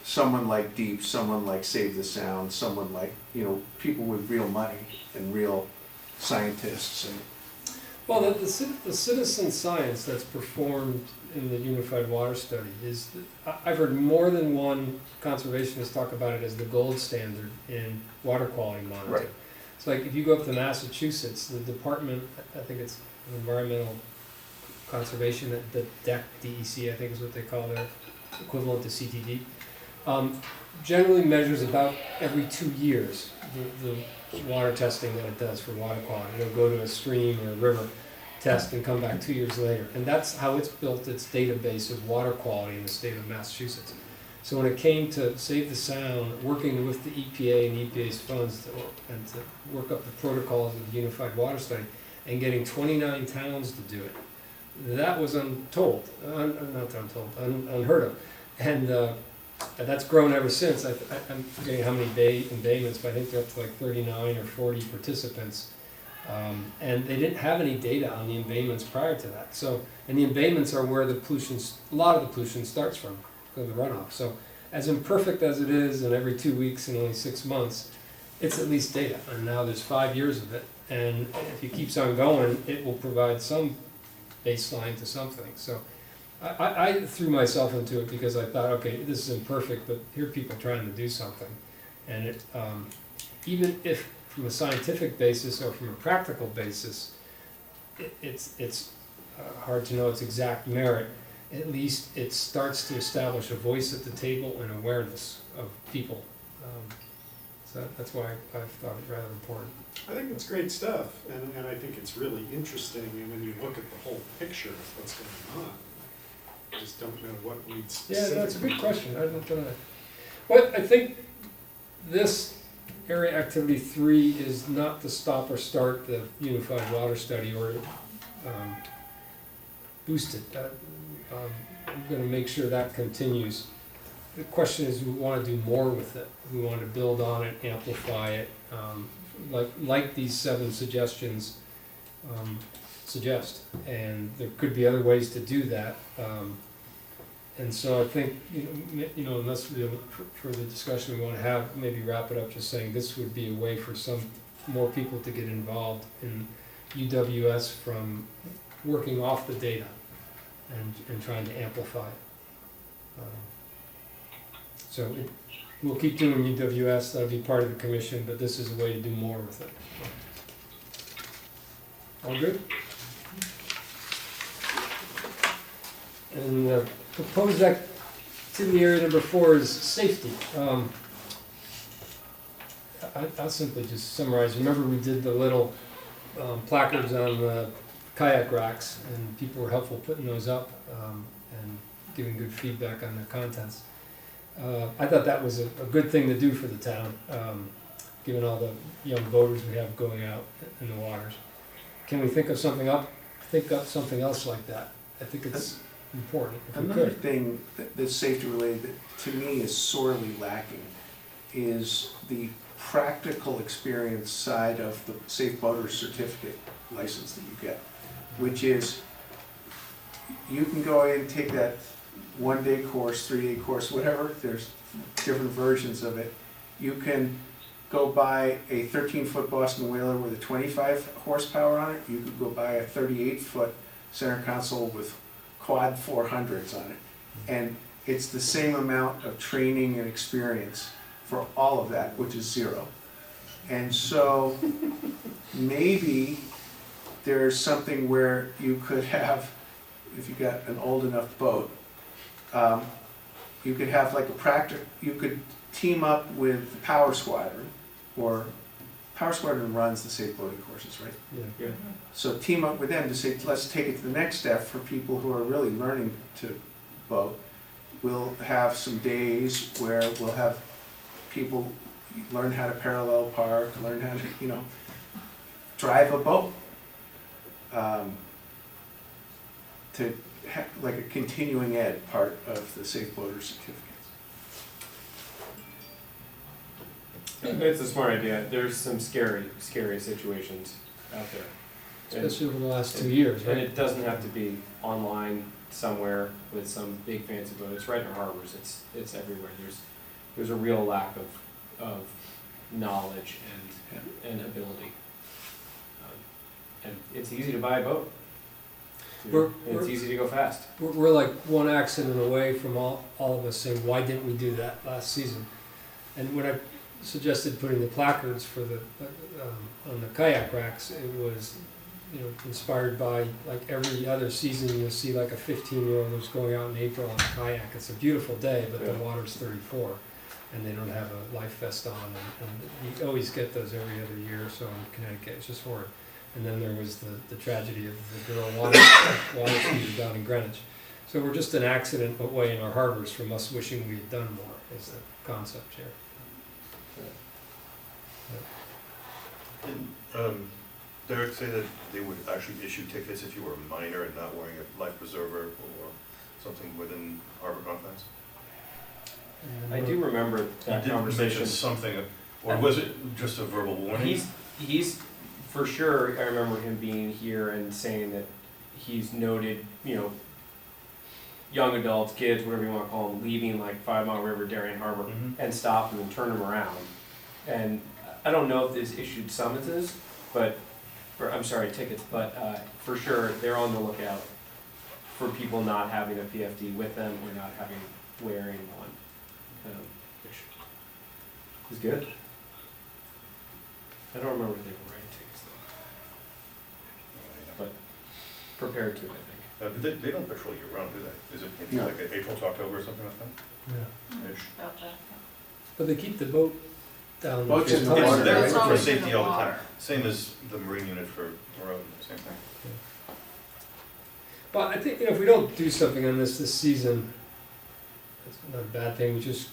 someone like Deep, someone like Save the Sound, someone like, you know, people with real money and real scientists and. Well, the citizen science that's performed in the Unified Water Study is, I've heard more than one conservationist talk about it as the gold standard in water quality monitoring. Right. It's like if you go up to Massachusetts, the Department, I think it's Environmental Conservation, the DEC, I think is what they call their equivalent to CTD, generally measures about every 2 years the water testing that it does for water quality. It'll go to a stream or a river, test, and come back 2 years later. And that's how it's built its database of water quality in the state of Massachusetts. So when it came to Save the Sound, working with the EPA and EPA's funds to work up the protocols of the Unified Water Study and getting 29 towns to do it, that was unheard of. And that's grown ever since. I'm forgetting how many embayments, but I think they're up to like 39 or 40 participants. And they didn't have any data on the embayments prior to that. So, and the embayments are where a lot of the pollution starts from, the runoff. So as imperfect as it is, and every 2 weeks and only 6 months, it's at least data. And now there's 5 years of it. And if it keeps on going, it will provide some baseline to something. So I threw myself into it because I thought, okay, this is imperfect, but here are people trying to do something. And it, even if from a scientific basis or from a practical basis, it's hard to know its exact merit, at least it starts to establish a voice at the table and awareness of people. So that's why I've thought it rather important. I think it's great stuff, and I think it's really interesting, and when you look at the whole picture of what's going on, I just don't know what we'd Yeah, specifically. that's a good question. I don't know. Well, I think this area activity 3 is not to stop or start the Unified Water Study or boost it. I'm going to make sure that continues. The question is, we want to do more with it. We want to build on it, amplify it, like these 7 suggestions suggest. And there could be other ways to do that. And so I think, unless for the discussion we want to have, maybe wrap it up just saying this would be a way for some more people to get involved in UWS from working off the data and trying to amplify it. So we'll keep doing UWS, that'll be part of the commission, but this is a way to do more with it. All good? And proposed activity area number 4 is safety. I'll simply just summarize. Remember we did the little placards on the kayak racks, and people were helpful putting those up and giving good feedback on their contents. I thought that was a good thing to do for the town, given all the young boaters we have going out in the waters. Can we think of something something else like that? I think it's important if we Another could. thing that's safety related that to me is sorely lacking is the practical experience side of the Safe Boater Certificate license that you get, which is you can go in and take that 1-day course, 3-day course, whatever, there's different versions of it. You can go buy a 13-foot Boston Whaler with a 25 horsepower on it. You could go buy a 38-foot center console with quad 400s on it. And it's the same amount of training and experience for all of that, which is 0. And so maybe there's something where you could have, if you got an old enough boat, you could have like you could team up with the Power Squadron, or Power Squadron runs the safe boating courses, right? Yeah. So team up with them to say, let's take it to the next step for people who are really learning to boat. We'll have some days where we'll have people learn how to parallel park, learn how to, drive a boat. To have like a continuing ed part of the Safe Boater Certificates. It's a smart idea. There's some scary situations out there. Especially over the last 2 years, And right? it doesn't have to be online somewhere with some big fancy boat. It's right in our harbors. It's everywhere. There's a real lack of knowledge and ability. And it's easy to buy a boat. And it's easy to go fast. We're like one accident away from all of us saying, why didn't we do that last season? And when I suggested putting the placards for the on the kayak racks, it was inspired by, like, every other season you'll see like a 15-year-old who's going out in April on a kayak. It's a beautiful day, but the water's 34 and they don't have a life vest on, and you always get those every other year or so in Connecticut. It's just horrid. And then there was the tragedy of the girl water skier down in Greenwich. So we're just an accident away in our harbors from us wishing we had done more, is the concept here. Didn't Derek say that they would actually issue tickets if you were a minor and not wearing a life preserver or something within harbor confines? I do remember that You did conversation. mention something, or was it just a verbal warning? He's for sure. I remember him being here and saying that he's noted, young adults, kids, whatever you want to call them, leaving like 5 Mile River, Darien Harbor, and stop them and turn them around. And I don't know if there's issued summonses, tickets, but for sure they're on the lookout for people not having a PFD with them or not wearing one, which is good. I don't remember if they were writing tickets though, but prepared to, I think. But they don't patrol year round, do they? Is it maybe No. like April to October or something like that? Yeah. Ish. About that. But they keep the boat down. Boats in the It's water, there right? for always in safety the all the time, water. same as the Marine unit for road, same thing. Well, I think, if we don't do something on this season, it's not a bad thing. We just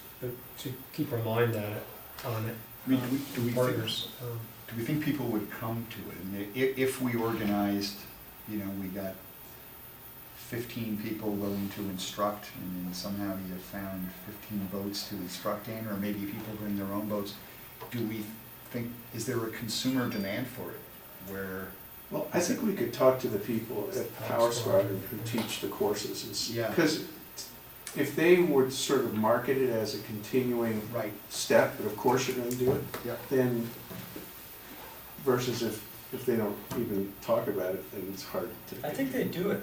should keep our mind on it. I mean, do we think, Partners. do we think people would come to it? I mean, if we organized, we got 15 people willing to instruct, and then somehow you found 15 boats to instruct in, or maybe people bring their own boats, do we think, is there a consumer demand for it? Where, Well, I think we could talk to the people at Power Squadron who teach the courses. Yeah. Because if they would sort of market it as a continuing right, step, but of course you're gonna do it, Yep. then versus if they don't even talk about it, then it's hard to. I think they do it,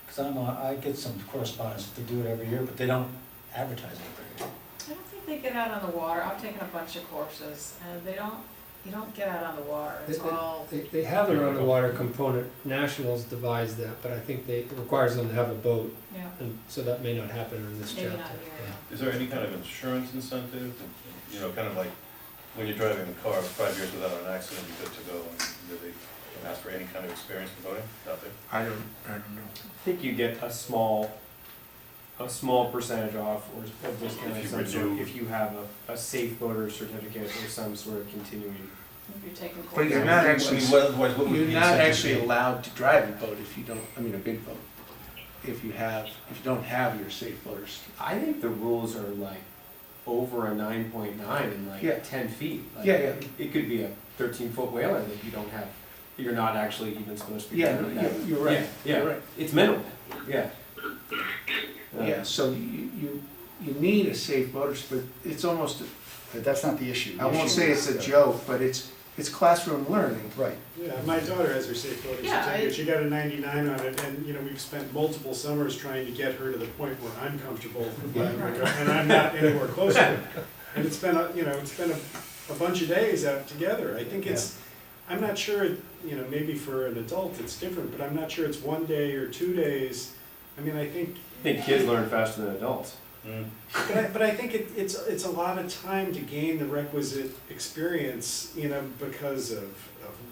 because I get some correspondence, they do it every year, but they don't advertise it every year. I don't think they get out on the water. I've taken a bunch of courses and they don't You don't get out on the water, it's It- all, They have an underwater component, Nationals devised that, but I think it requires them to have a boat, yeah, and so that may not happen in this chapter. maybe not here, no. Is there any kind of insurance incentive, you know, kind of like when you're driving a car 5 years without an accident, you're good to go, and do they ask for any kind of experience for boating? Nothing? I don't know. I think you get a small percentage off or a discount If of you some sort, renew. if you have a safe boater certificate or some sort of continuing. If you're taking But courses. you're not I actually, mean, otherwise, what would you're the not incentive actually be? allowed to drive a boat if you don't, I mean, a big boat. If you don't have your safe boaters. I think the rules are like over a 9.9 and like Yeah. 10 feet. Like, Yeah, yeah. It could be a 13-foot whaler that you don't have, you're not actually even supposed to be Yeah, doing no, that. you're right, Yeah, you're yeah, right. it's minimal, yeah. Yeah, so you need a safe boaters, but it's almost, But that's not the issue. I won't say it's a joke, but it's classroom learning. Right. Yeah, my daughter has her safe boating Yeah, certificate, she got a 99 on it, and, you know, we've spent multiple summers trying to get her to the point where I'm comfortable, and I'm not anywhere close to it. And it's been, a bunch of days out together, I think I'm not sure, you know, maybe for an adult it's different, but I'm not sure it's 1 day or 2 days. I mean, I think, I think kids learn faster than adults. Mm. but I think it's a lot of time to gain the requisite experience, you know, because of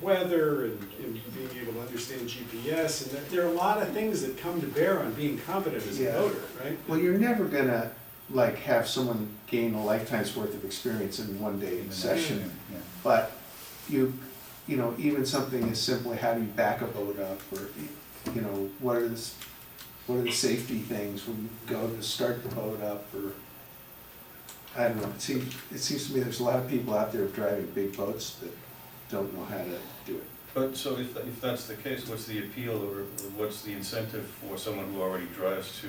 weather and being able to understand GPS, and that there are a lot of things that come to bear on being competent as a Yeah. boater, right? Well, you're never gonna, like, have someone gain a lifetime's worth of experience in one day In the session. next- yeah. But you know, even something as simple, how do you back a boat up, or, you know, what are the safety things when you go to start the boat up, or, I don't know, it seems to me there's a lot of people out there driving big boats that don't know how to do it. But so if that's the case, what's the appeal or what's the incentive for someone who already drives to,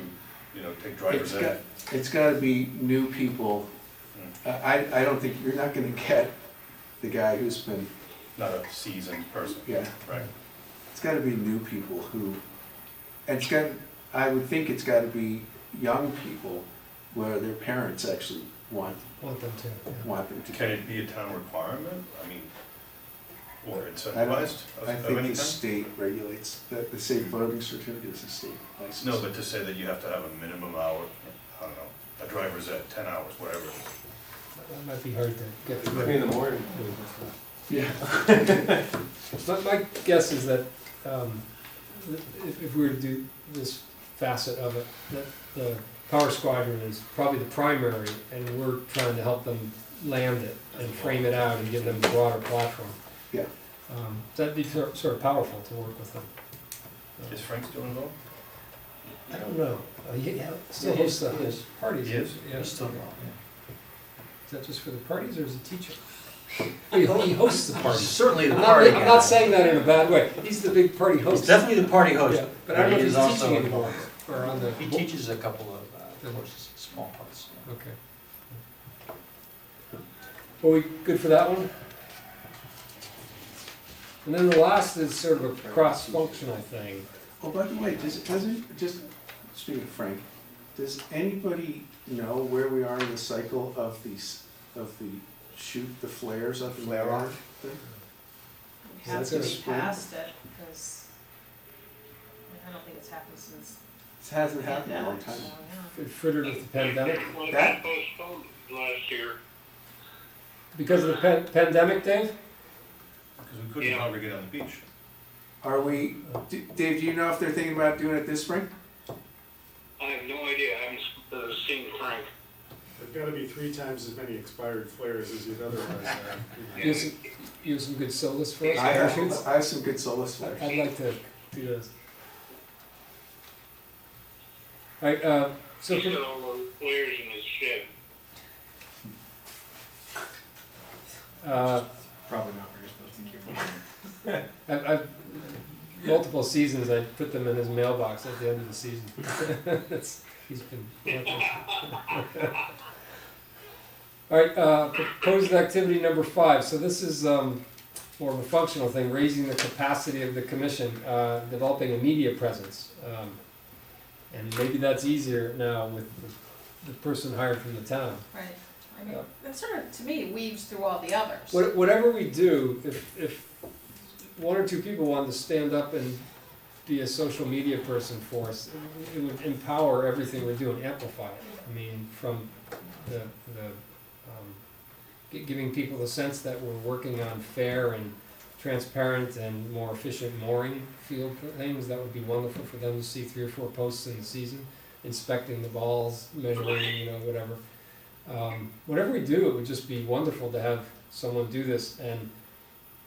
you know, take driver's ed? It's gotta be new people. Mm. I don't think, you're not gonna get the guy who's been, Not a seasoned person, yeah. right? It's gotta be new people who, and I would think it's gotta be young people where their parents actually want Want them to, yeah. them to. Can it be a town requirement? I mean, or I incentivized of think any the kind? state regulates, that the safe boating certificate is a state license. No, but to say that you have to have a minimum hour, I don't know, a driver's ed, 10 hours, whatever it is. That might be hard to get through. Maybe in the morning. Yeah. My guess is that if we were to do this facet of it, that the power squadron is probably the primary, and we're trying to help them land it and frame it out and give them a broader platform. Yeah. So that'd be sort of powerful to work with them. Is Frank still involved? I don't know. He still hosts the parties. He is? Yeah. He's still Is wrong, that just for the parties, or is he teaching? He hosts the yeah. parties. Certainly the I'm party not, guy. I'm not saying that in a bad way. He's the big party host. He's definitely the party host. Yeah, but I don't know he if is he's also teaching anymore, or on the. He teaches a couple of courses, small parts. yeah. Okay. Are we good for that one? And then the last is sort of a cross-functional thing. Oh, by the way, just speaking of Frank, does anybody know where we are in the cycle of the shoot the flares up in the Flare air off? thing? We have Is to that be spring? past it, because I don't think it's happened since It hasn't happened in a long pandemic, time. so, yeah. It frittered with the pandemic. Well, That- postponed last year. Because of the pandemic, Dave? Because we couldn't Yeah. congregate on the beach. Are we, Dave, do you know if they're thinking about doing it this spring? I have no idea, I haven't seen Frank. There've gotta be 3 times as many expired flares as you'd otherwise have. You have some good solos for us? I parachutes? have some good solar flares. I'd like to do those. All right, so He's got all those flares in his shed. Probably not where you're supposed to keep them. I've multiple seasons, I put them in his mailbox at the end of the season. He's been watching. All right, proposed activity number 5. So this is more of a functional thing, raising the capacity of the commission, developing a media presence. And maybe that's easier now with the person hired from the town. Right, I mean, that sort of, to me, weaves through all the others. Whatever we do, if one or two people wanted to stand up and be a social media person for us, it would empower everything we're doing, amplify it. I mean, from giving people the sense that we're working on fair and transparent and more efficient mooring field things, that would be wonderful for them to see 3 or 4 posts in the season, inspecting the balls, measuring, whatever. Whatever we do, it would just be wonderful to have someone do this, and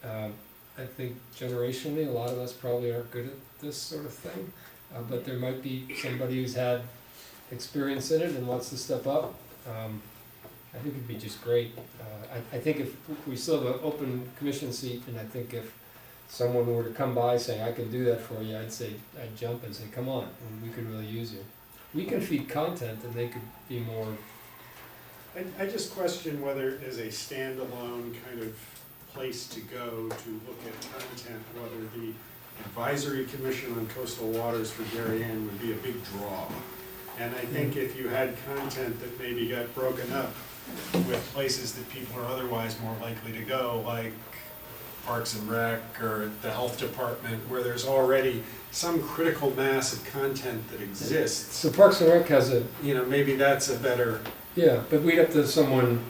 I think generationally, a lot of us probably aren't good at this sort of thing, but there might be somebody who's had experience in it and wants to step up. I think it'd be just great. I think if we still have an open commission seat, and I think if someone were to come by saying, I can do that for you, I'd jump and say, come on, and we could really use you. We can feed content, and they could be more. I just question whether as a standalone kind of place to go to look at content, whether the Advisory Commission on Coastal Waters for Darien would be a big draw. And I think if you had content that maybe got broken up with places that people are otherwise more likely to go, like Parks and Rec or the Health Department, where there's already some critical mass of content that exists, So Parks and Rec has a, maybe that's a better. yeah, but we'd have to have someone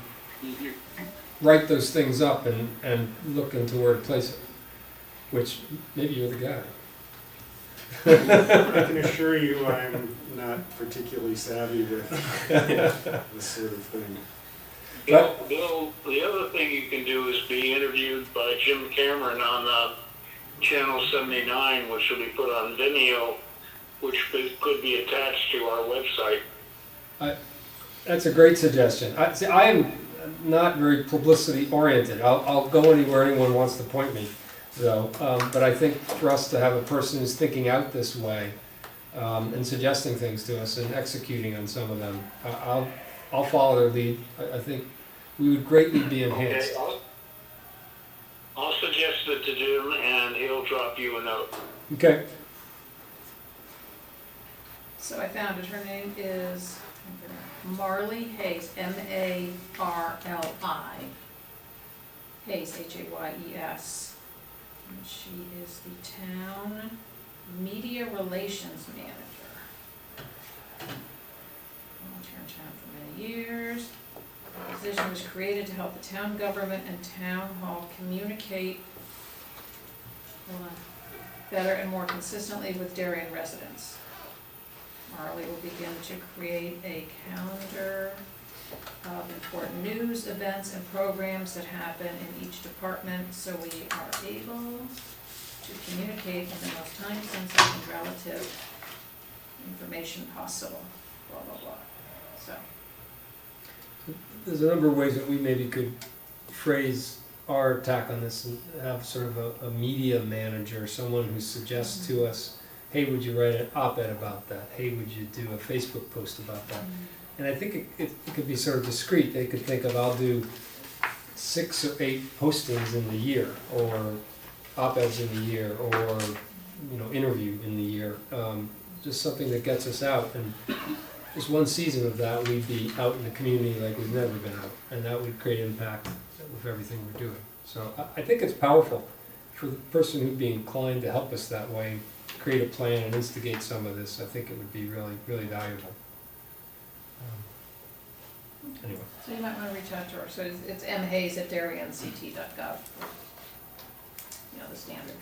write those things up and look into where to place it, which maybe you're the guy. I can assure you I'm not particularly savvy with this sort of thing. Bill, the other thing you can do is be interviewed by Jim Cameron on Channel 79, which will be put on Vimeo, which could be attached to our website. That's a great suggestion. I am not very publicity oriented. I'll go anywhere anyone wants to point me, though. But I think for us to have a person who's thinking out this way and suggesting things to us and executing on some of them, I'll follow their lead. I think we would greatly be enhanced. Okay, I'll suggest it to Jim, and he'll drop you a note. Okay. So I found it, her name is Marley Hayes, Marli, Hayes, Hayes. And she is the town media relations manager. Volunteer in town for many years. The position was created to help the town government and town hall communicate better and more consistently with Darien residents. Marley will begin to create a calendar of important news, events, and programs that happen in each department, so we are able to communicate in the most time-sensitive and relative information possible, blah, blah, blah. So, There's a number of ways that we maybe could phrase our attack on this and have sort of a media manager, someone who suggests to us, hey, would you write an op-ed about that? Hey, would you do a Facebook post about that? And I think it could be sort of discreet. They could think of, I'll do 6 or 8 postings in the year, or op-eds in the year, or interview in the year. Just something that gets us out. And just one season of that, we'd be out in the community like we've never been out, and that would create impact with everything we're doing. So I think it's powerful for the person who'd be inclined to help us that way, create a plan and instigate some of this. I think it would be really, really valuable. Anyway. so you might want to reach out to her. So it's mhayes@darionct.gov. The standard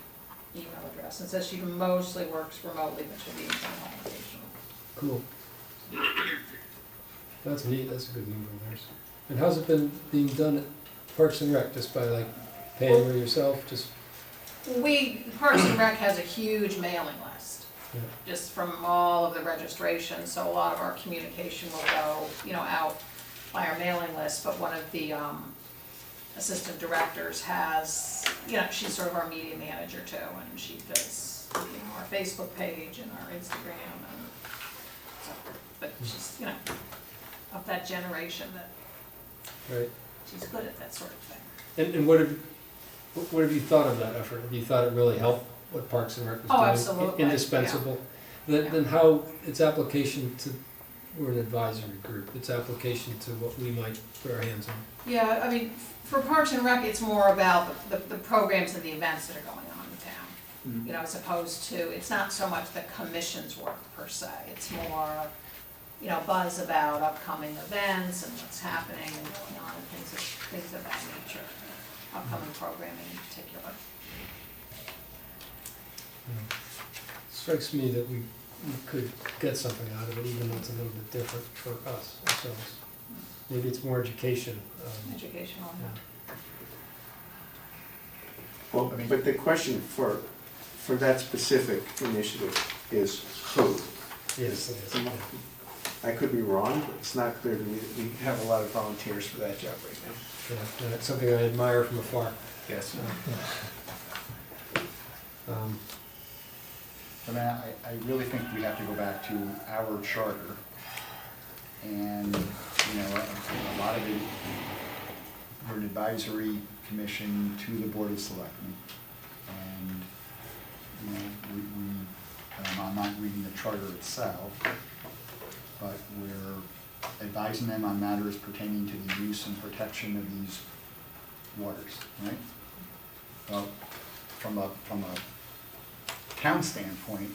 email address. And says she mostly works remotely, but she'll be in town hall occasionally. Cool. That's neat. That's a good move of theirs. And how's it been being done at Parks and Rec? Just by paying her yourself? Just Parks and Rec has a huge mailing list, yeah. just from all of the registrations, so a lot of our communication will go, out by our mailing list, but one of the assistant directors has, she's sort of our media manager too, and she does, our Facebook page and our Instagram, and so, but she's, of that generation that Right. she's good at that sort of thing. And what have you thought of that effort? Have you thought it really helped what Parks and Rec was doing? Oh, absolutely, Indispensable. Then how its application to we're an advisory group. It's application to what we might put our hands on. Yeah, I mean, for Parks and Rec, it's more about the programs and the events that are going on in town. You know, as opposed to, it's not so much the commission's work per se, it's more, you know, buzz about upcoming events and what's happening and going on and things of that nature, upcoming programming in particular. Strikes me that we could get something out of it, even though it's a little bit different for us ourselves. Maybe it's more education. Educational, Yeah. Well, but the question for that specific initiative is who? Yes, it is. Yeah. I could be wrong, but it's not clear to me that we have a lot of volunteers for that job right now. Yeah, that's something I admire from afar. Yes. I mean, I really think we have to go back to our charter. And, you know, a lot of it, we're an advisory commission to the Board of Selectmen. And, you know, I'm not reading the charter itself, but we're advising them on matters pertaining to the use and protection of these waters, right? Well, from a town standpoint,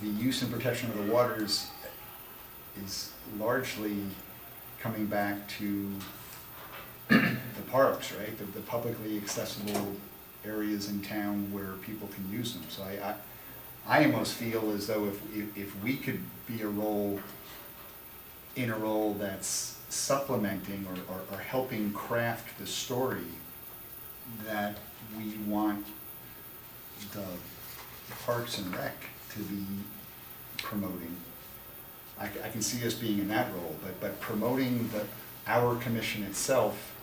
the use and protection of the waters is largely coming back to the parks, right? The publicly accessible areas in town where people can use them. So I almost feel as though if we could be in a role that's supplementing or helping craft the story that we want the Parks and Rec to be promoting. I can see us being in that role, but promoting our commission itself,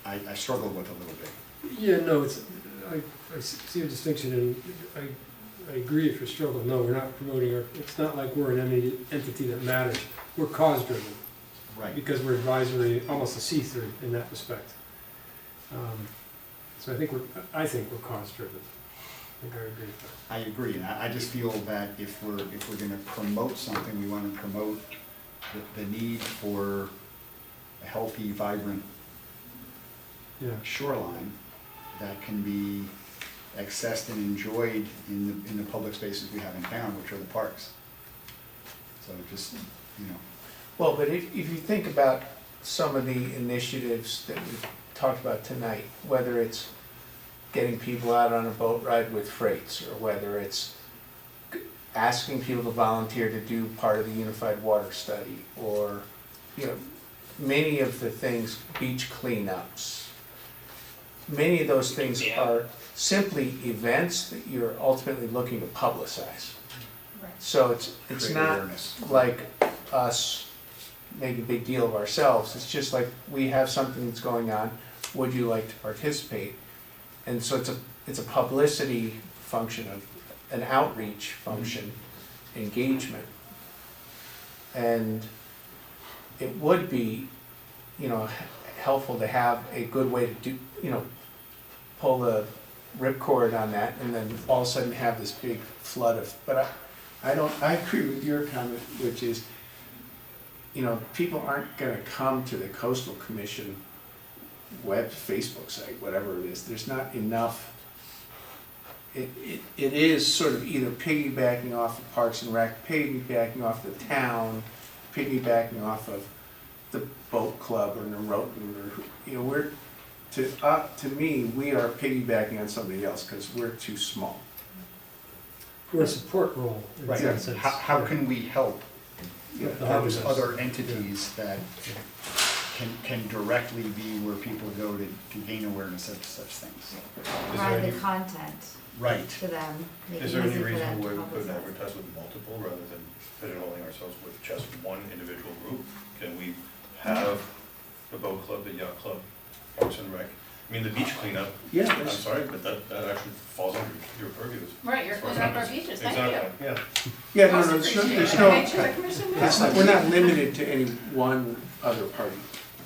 I struggle with a little bit. Yeah, no, I see a distinction, and I agree if you're struggling. No, we're not promoting it's not like we're an entity that matters. We're cause-driven. Right. Because we're advisory, almost a see-through in that respect. So I think we're cause-driven. I think I agree with that. I agree, and I just feel that if we're gonna promote something, we wanna promote the need for a healthy, vibrant Yeah. shoreline that can be accessed and enjoyed in the public spaces we have in town, which are the parks. So just, you know. Well, but if you think about some of the initiatives that we've talked about tonight, whether it's getting people out on a boat ride with freights, or whether it's asking people to volunteer to do part of the unified water study, or, you know, many of the things, beach cleanups, many of those things are simply events that you're ultimately looking to publicize. Right. So it's Create not awareness. like us make a big deal of ourselves, it's just like, we have something that's going on, would you like to participate? And so it's a publicity function, of an outreach function, engagement. And it would be, you know, helpful to have a good way to do, you know, pull the ripcord on that and then all of a sudden have this big flood of, but I agree with your comment, which is, you know, people aren't gonna come to the Coastal Commission web, Facebook site, whatever it is, there's not enough. It is sort of either piggybacking off of Parks and Rec, piggybacking off the town, piggybacking off of the boat club or Norotan, or, you know, to me, we are piggybacking on somebody else because we're too small. We're a support role in Right. that sense. How can we help Yeah, the harbor those does. other entities that can directly be where people go to gain awareness of such things? Provide the content Right. to them, make it Is easy there for any them reason to why we couldn't publicize. advertise with multiple rather than pigeonholing ourselves with just one individual group? Can we have the boat club, the yacht club, Parks and Rec? I mean, the beach cleanup, Yeah, I'm sorry, but that actually falls under your purview. Right, you're cleaning up our beaches, thank you. Exactly, yeah. yeah, no, Most there's no, appreciated. there's I no, made sure the commission knew. it's not, we're not limited to any one other party.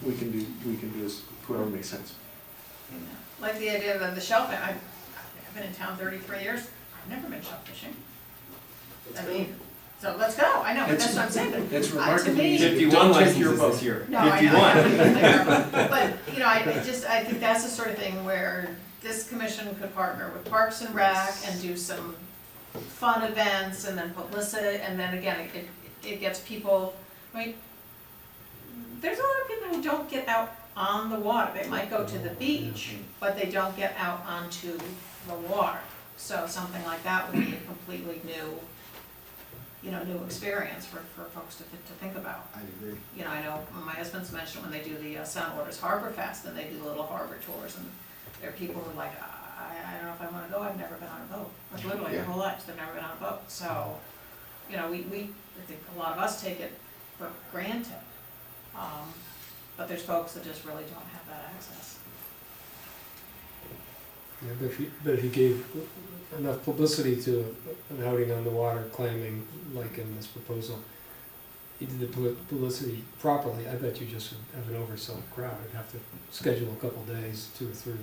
We can do this, whoever makes sense. Like the idea of the shellfish, I've been in town 33 years, I've never been shellfishing. I mean, So let's go, I know, but that's what I'm saying, but It's to remarkably me- easy. 51 Don't take your licenses vote. this year. No, I know, I know. But, you know, I think that's the sort of thing where this commission could partner with Parks and Rec and do some fun events and then publicity, and then again, it gets people, I mean, there's a lot of people who don't get out on the water. They might go to the beach, but they don't get out onto the water. So something like that would be a completely new, new experience for folks to think about. I agree. You know, I know my husband's mentioned when they do the Sound Waters Harbor Fest, and they do little harbor tours, and there are people who are like, I don't know if I wanna go, I've never been on a boat. Like literally their whole lives, they've never been on a boat. So, we, I think a lot of us take it for granted. But there's folks that just really don't have that access. Yeah, but if you gave enough publicity to an outing on the water clamming, like in this proposal, you did the publicity properly, I bet you just would have an oversold crowd. You'd have to schedule a couple days, 2 or 3.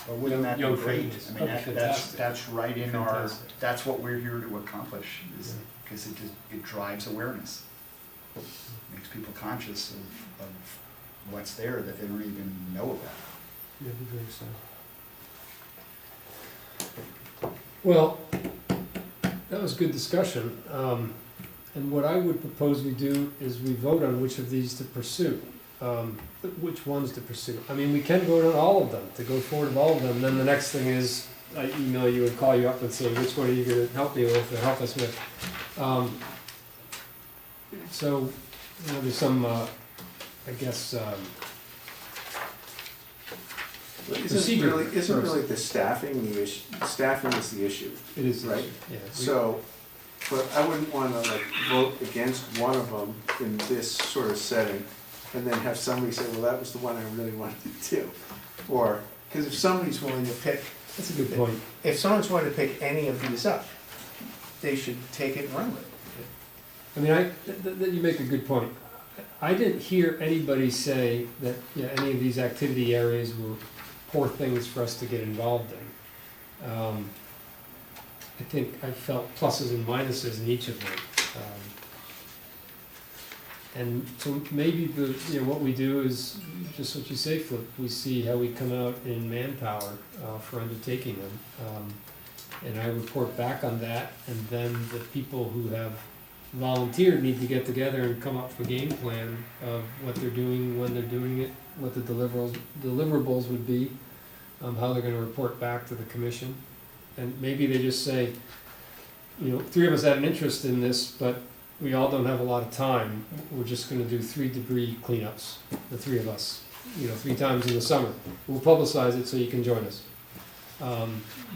Well, wouldn't that be Young great? families. I mean, That'd be that's fantastic. right in our, Fantastic. that's what we're here to accomplish, is, Yeah. because it drives awareness. Makes people conscious of what's there that they don't even know about. Yeah, it'd be very exciting. Well, that was good discussion. And what I would propose we do is we vote on which of these to pursue, which ones to pursue. I mean, we can vote on all of them, to go forward with all of them. Then the next thing is, I email you and call you up and say, which one are you gonna help me with or help us with? So, there's some, I guess, procedure Isn't first. really the staffing the issue? Staffing is the issue, it is, right? yeah. So, but I wouldn't wanna vote against one of them in this sort of setting, and then have somebody say, well, that was the one I really wanted to do. Or, cause if somebody's willing to pick, That's a good point. if someone's willing to pick any of these up, they should take it and run with it. I mean, you make a good point. I didn't hear anybody say that, any of these activity areas were poor things for us to get involved in. I think I felt pluses and minuses in each of them. And so maybe what we do is, just what you say, Flip, we see how we come out in manpower for undertaking them. And I report back on that, and then the people who have volunteered need to get together and come up with a game plan of what they're doing, when they're doing it, what the deliverables would be, how they're gonna report back to the commission. And maybe they just say, 3 of us have an interest in this, but we all don't have a lot of time. We're just gonna do 3 debris cleanups, the 3 of us, 3 times in the summer. We'll publicize it so you can join us.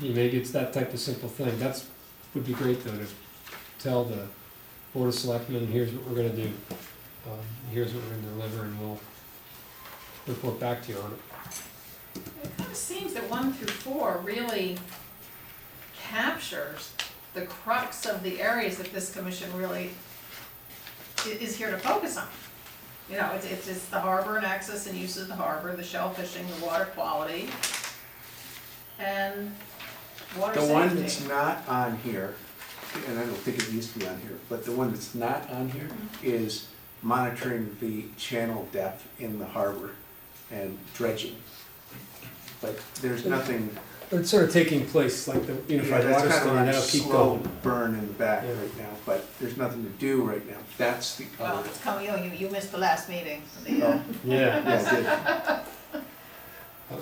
Maybe it's that type of simple thing. Would be great though, to tell the Board of Selectmen, here's what we're gonna do. Here's what we're gonna deliver, and we'll report back to you on it. It kind of seems that 1 through 4 really captures the crux of the areas that this commission really is here to focus on. It's the harbor and access and use of the harbor, the shellfishing, the water quality, and water The safety. one that's not on here, and I don't think it needs to be on here, but the one that's not on here is monitoring the channel depth in the harbor and dredging. But there's nothing, But it's sort of taking place, like the unified that's water kind of study, on a that'll keep slow going. burn in the back Yeah. right now, but there's nothing to do right now. That's the Well, other. it's coming, you missed the last meeting, Oh. Yeah. Yeah,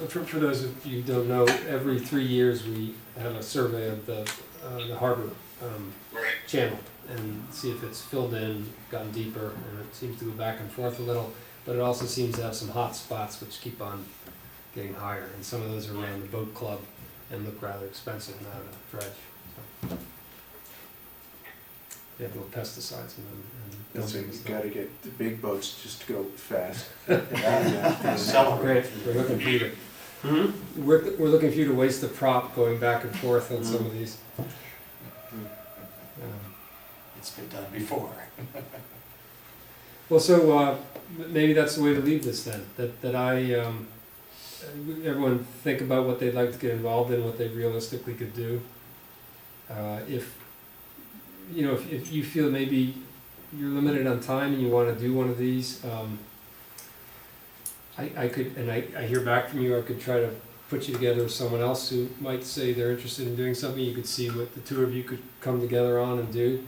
For those of you who don't know, every 3 years we have a survey of the harbor channel and see if it's filled in, gotten deeper, and it seems to go back and forth a little, but it also seems to have some hot spots which keep on getting higher, and some of those are around the boat club and look rather expensive now to dredge. So they have little pesticides in them and that's it. dumping You stuff. gotta get the big boats just to go fast. Celebrate. Great, we're looking for you to, we're looking for you to waste the prop going back and forth on some of these. It's been done before. Well, so, maybe that's the way to leave this then, that everyone think about what they'd like to get involved in, what they realistically could do. If you know, if you feel maybe you're limited on time and you wanna do one of these, I could, and I hear back from you, I could try to put you together with someone else who might say they're interested in doing something, you could see what the two of you could come together on and do.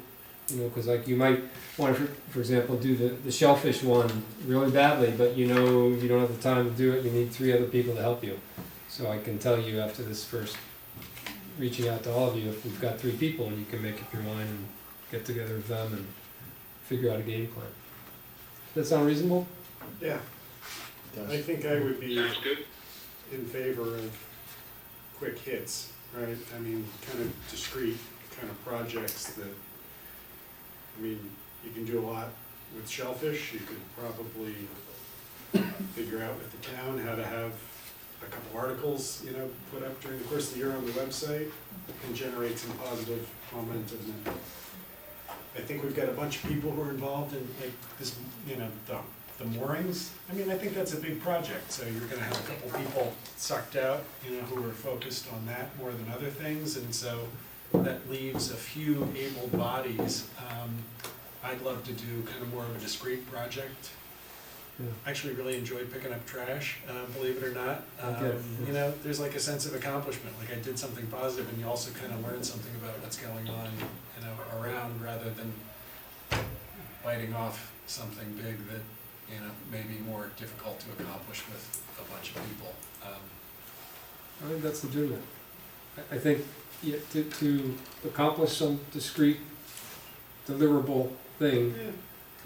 You know, cause like you might wanna, for example, do the shellfish one really badly, but you know you don't have the time to do it, you need 3 other people to help you. So I can tell you after this first reaching out to all of you, if we've got 3 people and you can make up your mind and get together with them and figure out a game plan. Does that sound reasonable? Yeah, It does. I think I would be Sounds good. in favor of quick hits, right? I mean, kind of discrete kind of projects that, I mean, you can do a lot with shellfish. You could probably figure out with the town how to have a couple articles, you know, put up during the course of the year on the website and generate some positive momentum. And I think we've got a bunch of people who are involved in like this, you know, the moorings. I mean, I think that's a big project, so you're gonna have a couple people sucked out, you know, who are focused on that more than other things, and so that leaves a few able bodies. I'd love to do kind of more of a discrete project. Yeah. Actually really enjoyed picking up trash, believe it or not. Okay. You know, there's like a sense of accomplishment, like I did something positive, and you also kind of learn something about what's going on, you know, around, rather than biting off something big that, you know, may be more difficult to accomplish with a bunch of people. I think that's legitimate. I think, yeah, to accomplish some discrete deliverable thing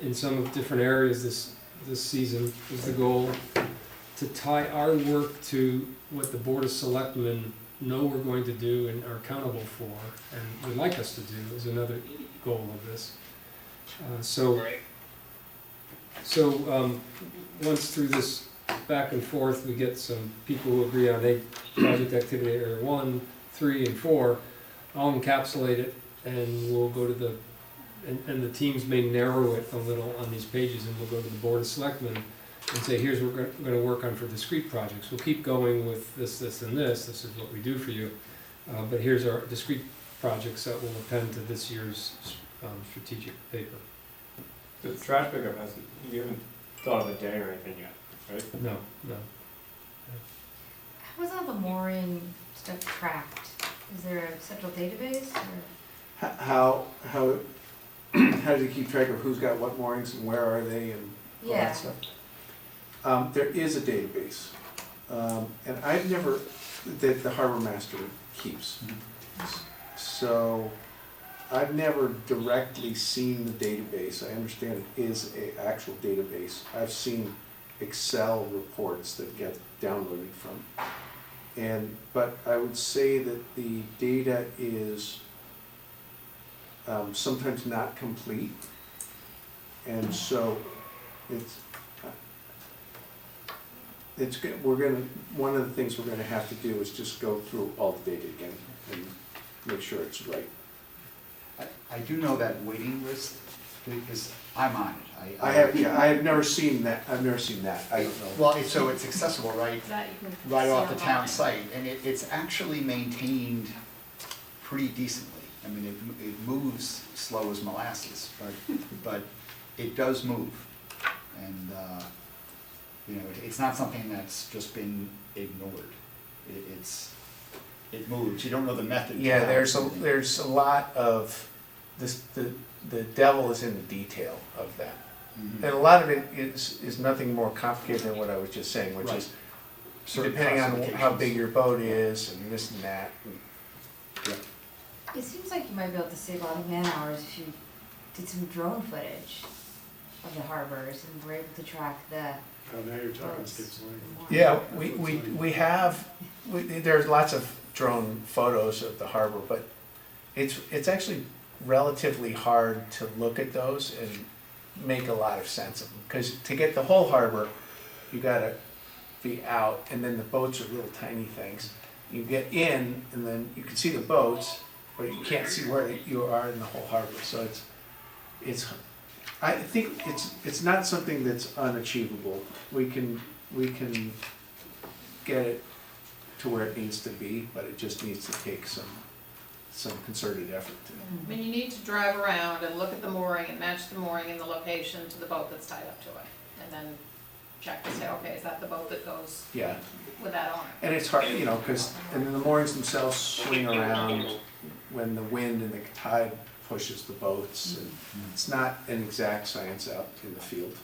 in some of different areas this season is the goal. To tie our work to what the Board of Selectmen know we're going to do and are accountable for and would like us to do is another goal of this. Once through this back and forth, we get some people who agree on project activity area 1, 3, and 4, I'll encapsulate it and we'll go to and the teams may narrow it a little on these pages, and we'll go to the Board of Selectmen and say, here's what we're gonna work on for discrete projects. We'll keep going with this, and this is what we do for you, but here's our discrete projects that will append to this year's strategic paper. The trash pickup hasn't, you haven't thought of a day or anything yet, right? No. How is all the mooring stuff tracked? Is there a central database or? How how do you keep track of who's got what moorings and where are they and all Yeah. that stuff? There is a database, and I've never, that the harbor master keeps. So I've never directly seen the database. I understand it is an actual database. I've seen Excel reports that get downloaded from. But I would say that the data is sometimes not complete. And so one of the things we're gonna have to do is just go through all the data again and make sure it's right. I do know that waiting list, because I'm on it. I have never seen that, I don't know. Well, so it's accessible, right, That you can right see off the town online. site, and it's actually maintained pretty decently. I mean, it moves slow as molasses, but it does move. And, you know, it's not something that's just been ignored. It moves, you don't know the method. to Yeah, how there's it's moving. there's a lot of this, the devil is in the detail of that. Mhm. And a lot of it is nothing more complicated than what I was just saying, which Right. is Certain depending on how classifications. big your boat is and this and that. It seems like you might be able to save a lot of man hours if you did some drone footage of the harbors and were able to track the Oh, now you're talking boats. Skip's Lane. more. Yeah, we have, there's lots of drone photos of the harbor, but it's actually relatively hard to look at those and make a lot of sense of them. Because to get the whole harbor, you gotta be out, and then the boats are little tiny things. You get in, and then you can see the boats, but you can't see where you are in the whole harbor. So I think it's not something that's unachievable. We can get it to where it needs to be, but it just needs to take some concerted effort to. I mean, you need to drive around and look at the mooring and match the mooring and the location to the boat that's tied up to it. And then check to say, okay, is that the boat that goes Yeah, with that owner? and it's hard, you know, because, and then the moorings themselves swing around when the wind and the tide pushes the boats. And it's not an exact science out in the field.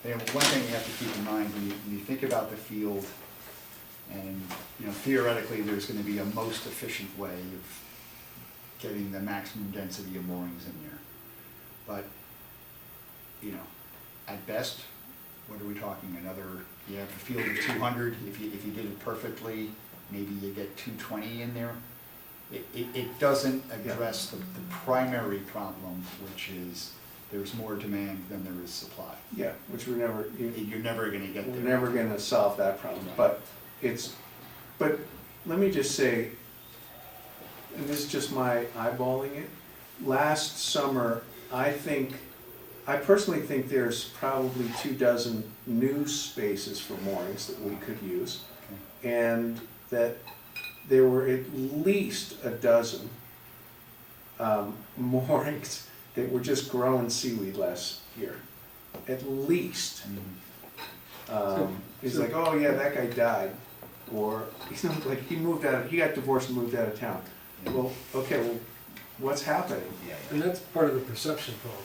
And one thing you have to keep in mind when you think about the field, and, you know, theoretically, there's gonna be a most efficient way of getting the maximum density of moorings in there. But, you know, at best, what are we talking, you have a field of 200, if you did it perfectly, maybe you get 220 in there. It doesn't address the primary problem, which is there's more demand than there is supply. Yeah, which you're You're never gonna get we're there. never gonna solve that problem, but but let me just say, and this is just my eyeballing it, last summer, I personally think there's probably 24 new spaces for moorings that we could use, and that there were at least 12 moorings that were just growing seaweed last year, at least. He's like, oh yeah, that guy died, or, you know, like he got divorced and moved out of town. Well, okay, well, what's happening? And that's part of the perception problem.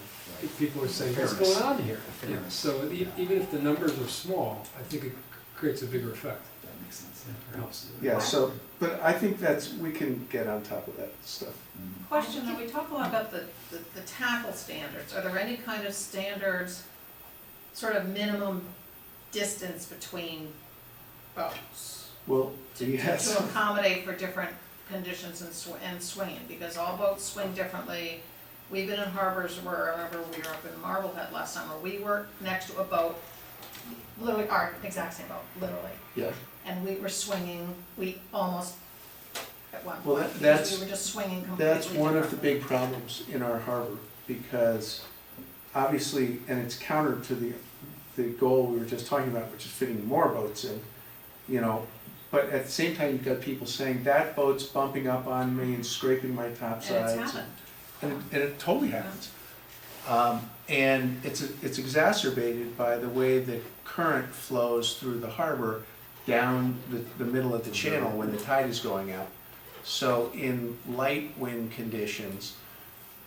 People are saying, what's Fairness. going on here? Fairness. So even if the numbers are small, I think it creates a bigger effect. That makes sense. Or helps. Yeah, so, but I think we can get on top of that stuff. Question, though, we talk a lot about the tackle standards. Are there any kind of standards, sort of minimum distance between boats? Well, To yes, accommodate for different conditions and swinging, because all boats swing differently. We've been in harbors where, I remember we were up in Marblehead last summer, we were next to a boat, literally our exact same boat, literally. yeah, And we were swinging, we almost, at one Well, point, because that's- we were just swinging completely that's one of the differently. big problems in our harbor, because obviously, and it's counter to the goal we were just talking about, which is fitting more boats in, you know, but at the same time, you've got people saying, that boat's bumping up on me and scraping my top And sides. it's happened. And it totally happens. And it's exacerbated by the way the current flows through the harbor down the middle of the channel when the tide is going out. So in light wind conditions,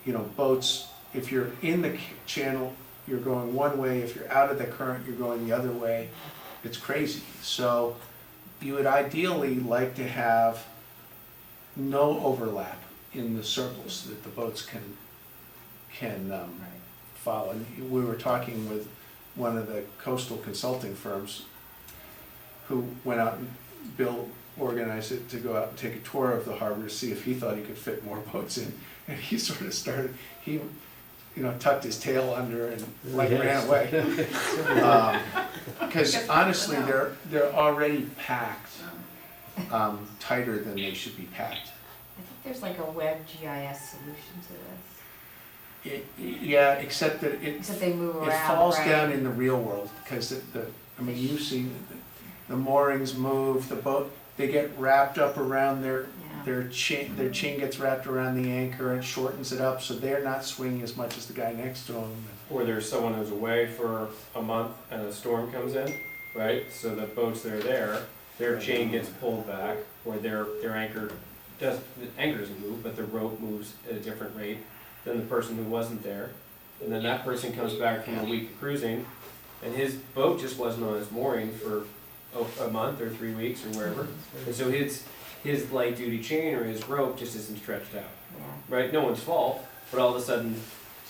you know, boats, if you're in the channel, you're going one way, if you're out of the current, you're going the other way. It's crazy. So you would ideally like to have no overlap in the circles that the boats can follow. And we were talking with one of the coastal consulting firms who went out and Bill organized it to go out and take a tour of the harbor to see if he thought he could fit more boats in. And he sort of started, he, tucked his tail under and ran away. Because honestly, they're already packed tighter than they should be packed. I think there's like a web GIS solution to this. Yeah, except that Except they move around, it falls right? down in the real world, because you see the moorings move, the boat, they get wrapped up around Yeah. their chain gets wrapped around the anchor and shortens it up, so they're not swinging as much as the guy next to them. Or there's someone who's away for a month and a storm comes in, right? So the boats that are there, their chain gets pulled back, or their anchor the anchor doesn't move, but the rope moves at a different rate than the person who wasn't there. And then that person comes back from a week of cruising, and his boat just wasn't on his mooring for a month or 3 weeks or wherever. And so his light duty chain or his rope just isn't stretched out, Yeah. right? No one's fault, but all of a sudden,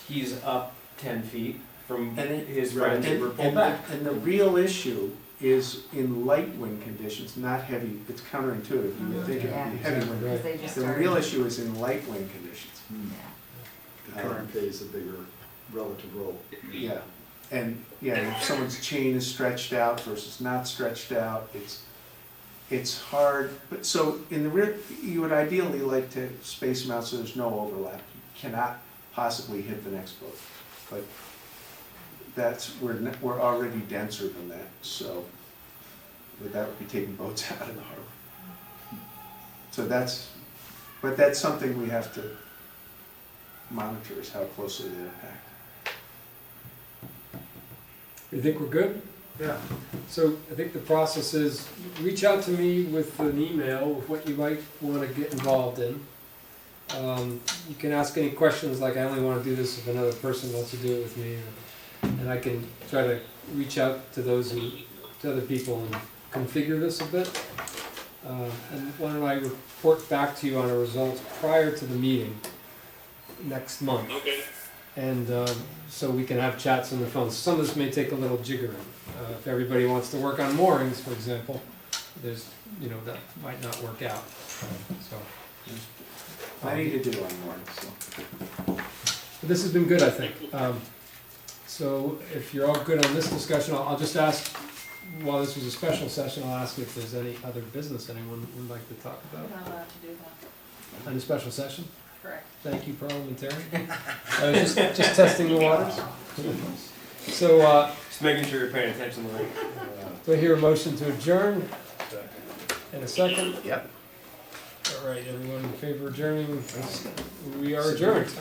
he's up 10 feet from And his friends that were pulled and back. the real issue is in light wind conditions, not heavy. It's counterintuitive. You would think it would be heavy wind. Because they just The started. real issue is in light wind conditions. Yeah. The current plays a bigger relative role. Yeah, and if someone's chain is stretched out versus not stretched out, it's hard. But so in the rear, you would ideally like to space them out so there's no overlap. You cannot possibly hit the next boat, but we're already denser than that. So that would be taking boats out of the harbor. So but that's something we have to monitor, is how closely they impact. You think we're good? Yeah. So I think the process is, reach out to me with an email with what you might want to get involved in. You can ask any questions, like I only want to do this if another person wants to do it with me. And I can try to reach out to to other people and configure this a bit. And why don't I report back to you on the results prior to the meeting next month? Okay. And so we can have chats on the phone. Some of this may take a little jiggering. If everybody wants to work on moorings, for example, there's, that might not work out. So, Plenty to do on mornings, so. but this has been good, I think. So if you're all good on this discussion, I'll just ask, while this was a special session, I'll ask if there's any other business anyone would like to talk We're about not allowed to do that, on the special session. correct. Thank you, parliamentarian. Just testing the waters. So, Just making sure you're paying attention, Lorraine. do I hear a motion to adjourn? In a second? Yep. All right, everyone in favor of adjourning? We are adjourned.